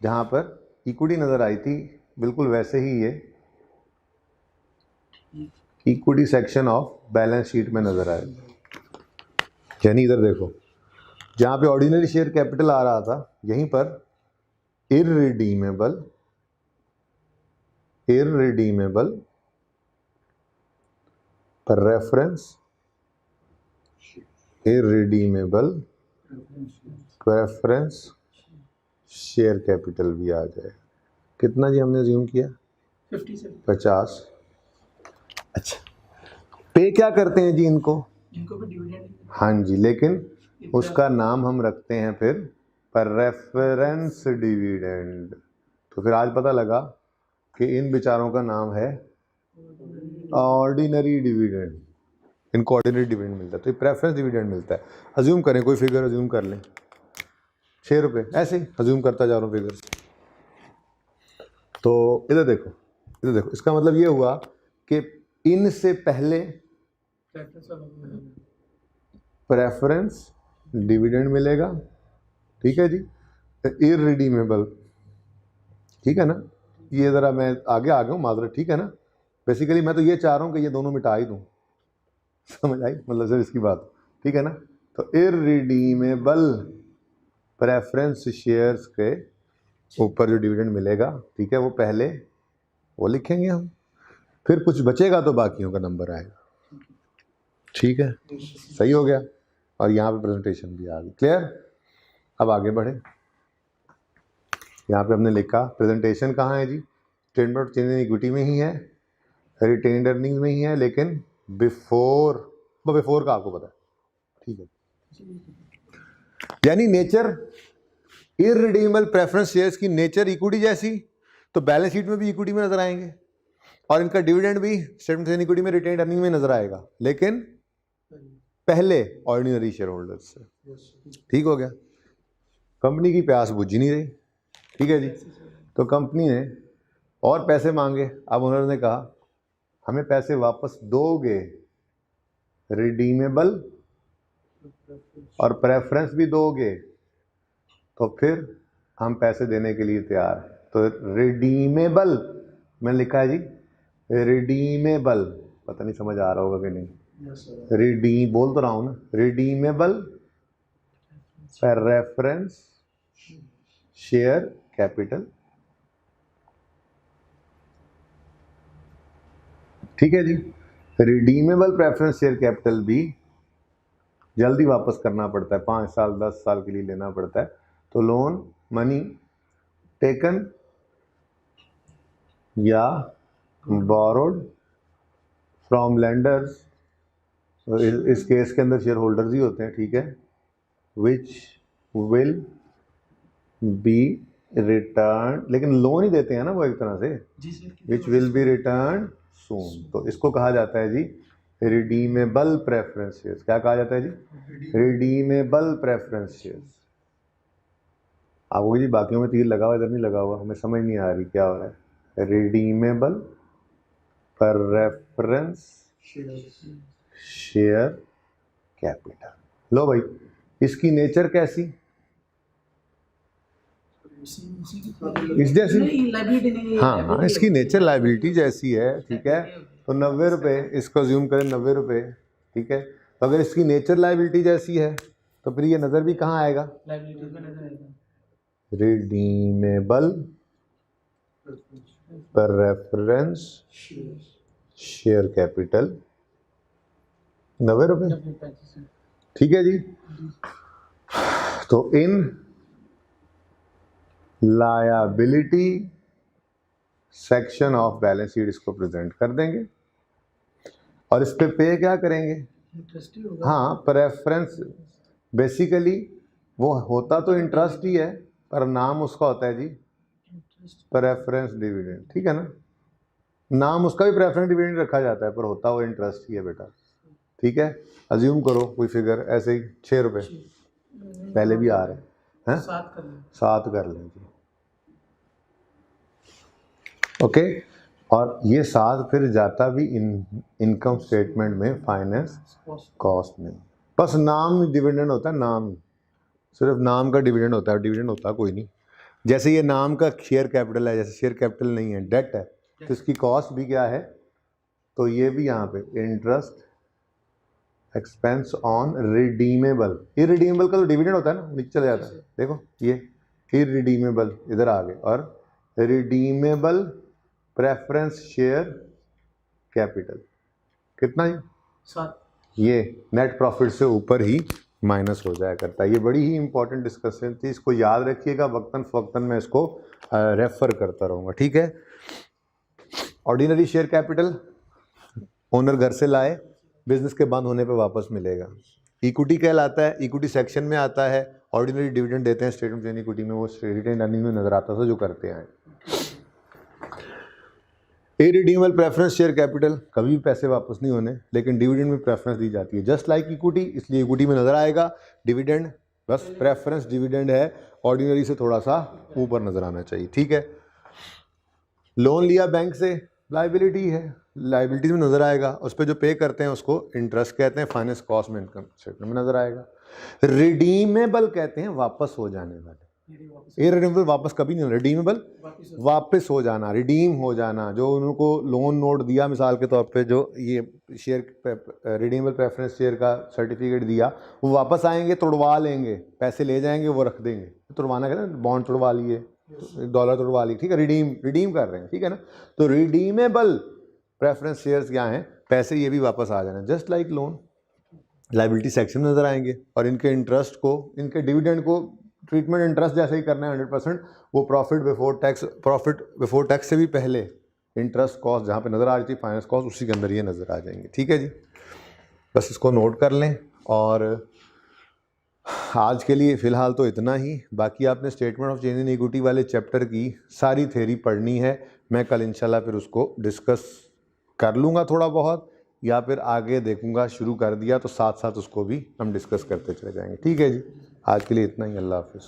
जहाँ पर इक्विटी नज़र आई थी बिल्कुल वैसे ही ये equity section of balance sheet में नज़र आएगा। यानी इधर देखो, जहाँ पे ऑर्डिनरी शेयर कैपिटल आ रहा था यहीं पर इररिडीमेबल प्रेफरेंस शेयर कैपिटल भी आ जाए। कितना जी हमने अज्यूम किया? 50। अच्छा, पे क्या करते हैं जी इनको भी डिविडेंड। हाँ जी, लेकिन उसका नाम हम रखते हैं फिर प्रेफरेंस डिविडेंड। तो फिर आज पता लगा कि इन बेचारों का नाम है ऑर्डिनरी डिविडेंड, इनको ऑर्डिनरी डिविडेंड मिलता है, तो ये प्रेफरेंस डिविडेंड मिलता है। अज्यूम करें, कोई फिगर अज्यूम कर लें, 6 रुपये, ऐसे ही अज्यूम करता जा रहा हूँ फिगर। तो इधर देखो, इसका मतलब ये हुआ कि इनसे पहले प्रेफरेंस डिविडेंड मिलेगा, ठीक है जी, इररिडीमेबल, ठीक है ना। ये ज़रा मैं आगे आ गया हूँ, माजरत, ठीक है ना। बेसिकली मैं तो ये चाह रहा हूँ कि ये दोनों मिटा ही दूँ, समझ आई मतलब सर इसकी बात, ठीक है ना। तो इररिडीमेबल प्रेफरेंस शेयर्स के ऊपर जो डिविडेंड मिलेगा, ठीक है, वो पहले वो लिखेंगे हम, फिर कुछ बचेगा तो बाकियों का नंबर आएगा, ठीक है। सही हो गया, और यहाँ पे प्रेजेंटेशन भी आ गई, क्लियर। अब आगे बढ़े, यहाँ पे हमने लिखा प्रेजेंटेशन कहाँ है जी, statement of change in equity में ही है, रिटेन्ड अर्निंग्स में ही है, लेकिन बिफोर का आपको पता है, ठीक है। यानी नेचर इररिडीमेबल प्रेफरेंस शेयर्स की नेचर इक्विटी जैसी, तो बैलेंस शीट में भी इक्विटी में नजर आएंगे, और इनका डिविडेंड भी स्टेटमेंट ऑफ इक्विटी में रिटेन्ड अर्निंग में नजर आएगा, लेकिन पहले ऑर्डिनरी शेयर होल्डर्स से, ठीक हो गया। कंपनी की प्यास बुझ नहीं रही, ठीक है जी, तो कंपनी ने और पैसे मांगे। अब ओनर ने कहा हमें पैसे वापस दोगे, रिडीमेबल और प्रेफरेंस भी दोगे, तो फिर हम पैसे देने के लिए तैयार हैं। तो रिडीमेबल मैंने लिखा है जी, रिडीमेबल, पता नहीं समझ आ रहा होगा कि नहीं, बोल तो रहा हूँ ना, रिडीमेबल प्रेफरेंस शेयर कैपिटल, ठीक है जी। रिडीमेबल प्रेफरेंस शेयर कैपिटल भी जल्दी वापस करना पड़ता है, 5 साल 10 साल के लिए लेना पड़ता है। तो लोन मनी टेकन या बोरोड फ्रॉम लेंडर्स, इस केस के अंदर शेयर होल्डर्स ही होते हैं, ठीक है, विच विल बी रिटर्न, लेकिन लोन ही देते हैं ना वो एक तरह से, विच विल बी रिटर्न सून। तो इसको कहा जाता है जी रिडीमेबल प्रेफरेंस शेयर्स। क्या कहा जाता है जी? Redeemable preference shares. आपको जी बाकियों में तीर लगा हुआ, इधर नहीं लगा हुआ, हमें समझ नहीं आ रही क्या हो रहा है। Redeemable preference share capital. लो भाई, इसकी नेचर कैसी, इस जैसी, हाँ, इसकी नेचर लाइबिलिटी जैसी है, ठीक है। तो 90 रुपये, इसको ज्यूम करें 90 रुपये, ठीक है। तो अगर इसकी नेचर लाइबिलिटी जैसी है तो फिर ये नज़र भी कहाँ आएगा, रिडीमेबल प्रेफरेंस शेयर कैपिटल 90 रुपये, ठीक है जी। तो in liability section of balance sheet इसको प्रेजेंट कर देंगे, और इस पे क्या करेंगे, हाँ, प्रेफरेंस, बेसिकली वो होता तो इंटरेस्ट ही है, पर नाम उसका होता है जी प्रेफरेंस डिविडेंड, ठीक है ना। नाम उसका भी प्रेफरेंस डिविडेंड रखा जाता है, पर होता वो इंटरेस्ट ही है बेटा। ठीक है, अज्यूम करो कोई फिगर ऐसे ही 6 रुपये पहले भी आ रहे हैं, 7 कर लें जी। ओके, और ये 7 फिर जाता भी इनकम स्टेटमेंट में फाइनेंस कॉस्ट में। बस नाम डिविडेंड होता है, नाम, सिर्फ नाम का डिविडेंड होता है, डिविडेंड होता कोई नहीं। जैसे ये नाम का शेयर कैपिटल है, जैसे शेयर कैपिटल नहीं है, डेट है, तो इसकी कॉस्ट भी क्या है, तो ये भी यहाँ पे interest expense on redeemable. Irredeemable का तो डिविडेंड होता है ना, नीचे चले जाता है, देखो ये इरिडीमेबल इधर आ गए, और रिडीमेबल प्रेफरेंस शेयर कैपिटल कितना ही 7। ये नेट प्रॉफिट से ऊपर ही माइनस हो जाया करता है। ये बड़ी ही इंपॉर्टेंट डिस्कशन थी, इसको याद रखिएगा, वक्तन फवक्तन मैं इसको रेफर करता रहूँगा। ठीक है, ऑर्डिनरी शेयर कैपिटल ओनर घर से लाए, बिजनेस के बंद होने पे वापस मिलेगा। इक्विटी कहलाता है, इक्विटी सेक्शन में आता है। ऑर्डिनरी डिविडेंड देते हैं स्टेटमेंट ऑफ इक्विटी में, वो रिटेन अर्निंग में नजर आता था जो करते हैं। इरिडीमेबल प्रेफरेंस शेयर कैपिटल, कभी भी पैसे वापस नहीं होने, लेकिन डिविडेंड में प्रेफरेंस दी जाती है, जस्ट लाइक इक्विटी, इसलिए इक्विटी में नजर आएगा। डिविडेंड बस प्रेफरेंस डिविडेंड है, ऑर्डिनरी से थोड़ा सा ऊपर नजर आना चाहिए। ठीक है, लोन लिया बैंक से, लाइबिलिटी है, लाइबिलिटीज में नजर आएगा, उस पर जो पे करते हैं उसको इंटरेस्ट कहते हैं, फाइनेंस कॉस्ट में इनकम स्टेटमेंट में नजर आएगा। रिडीमेबल कहते हैं वापस हो जाने वाले, इरिडीमेबल वापस कभी नहीं, रिडीमेबल वापस हो जाना, रिडीम हो जाना। जो उनको लोन नोट दिया मिसाल के तौर पे, जो ये शेयर रिडीमेबल प्रेफरेंस शेयर का सर्टिफिकेट दिया, वो वापस आएंगे, तोड़वा लेंगे, पैसे ले जाएंगे, वो रख देंगे। तोड़वाना कहते हैं, बॉन्ड तोड़वा लिए, डॉलर तोड़वा लिए, ठीक है, रिडीम कर रहे हैं, ठीक है ना। तो रिडीमेबल प्रेफरेंस शेयर्स क्या हैं, पैसे ये भी वापस आ जाना, just like loan, liability section में नजर आएंगे। और इनके इंटरेस्ट को, इनके डिविडेंड को ट्रीटमेंट इंटरेस्ट जैसे ही करना है 100%, वो प्रॉफिट बिफोर टैक्स से भी पहले इंटरेस्ट कॉस्ट जहाँ पे नज़र आ रही थी, फाइनेंस कॉस्ट, उसी के अंदर ये नज़र आ जाएंगे। ठीक है जी, बस इसको नोट कर लें। और आज के लिए फ़िलहाल तो इतना ही, बाकी आपने statement of change in equity वाले चैप्टर की सारी थ्योरी पढ़नी है। मैं कल इंशाल्लाह फिर उसको डिस्कस कर लूँगा थोड़ा बहुत, या फिर आगे देखूँगा, शुरू कर दिया तो साथ साथ उसको भी हम डिस्कस करते चले जाएंगे। ठीक है जी, आज के लिए इतना ही, अल्लाह हाफिज़।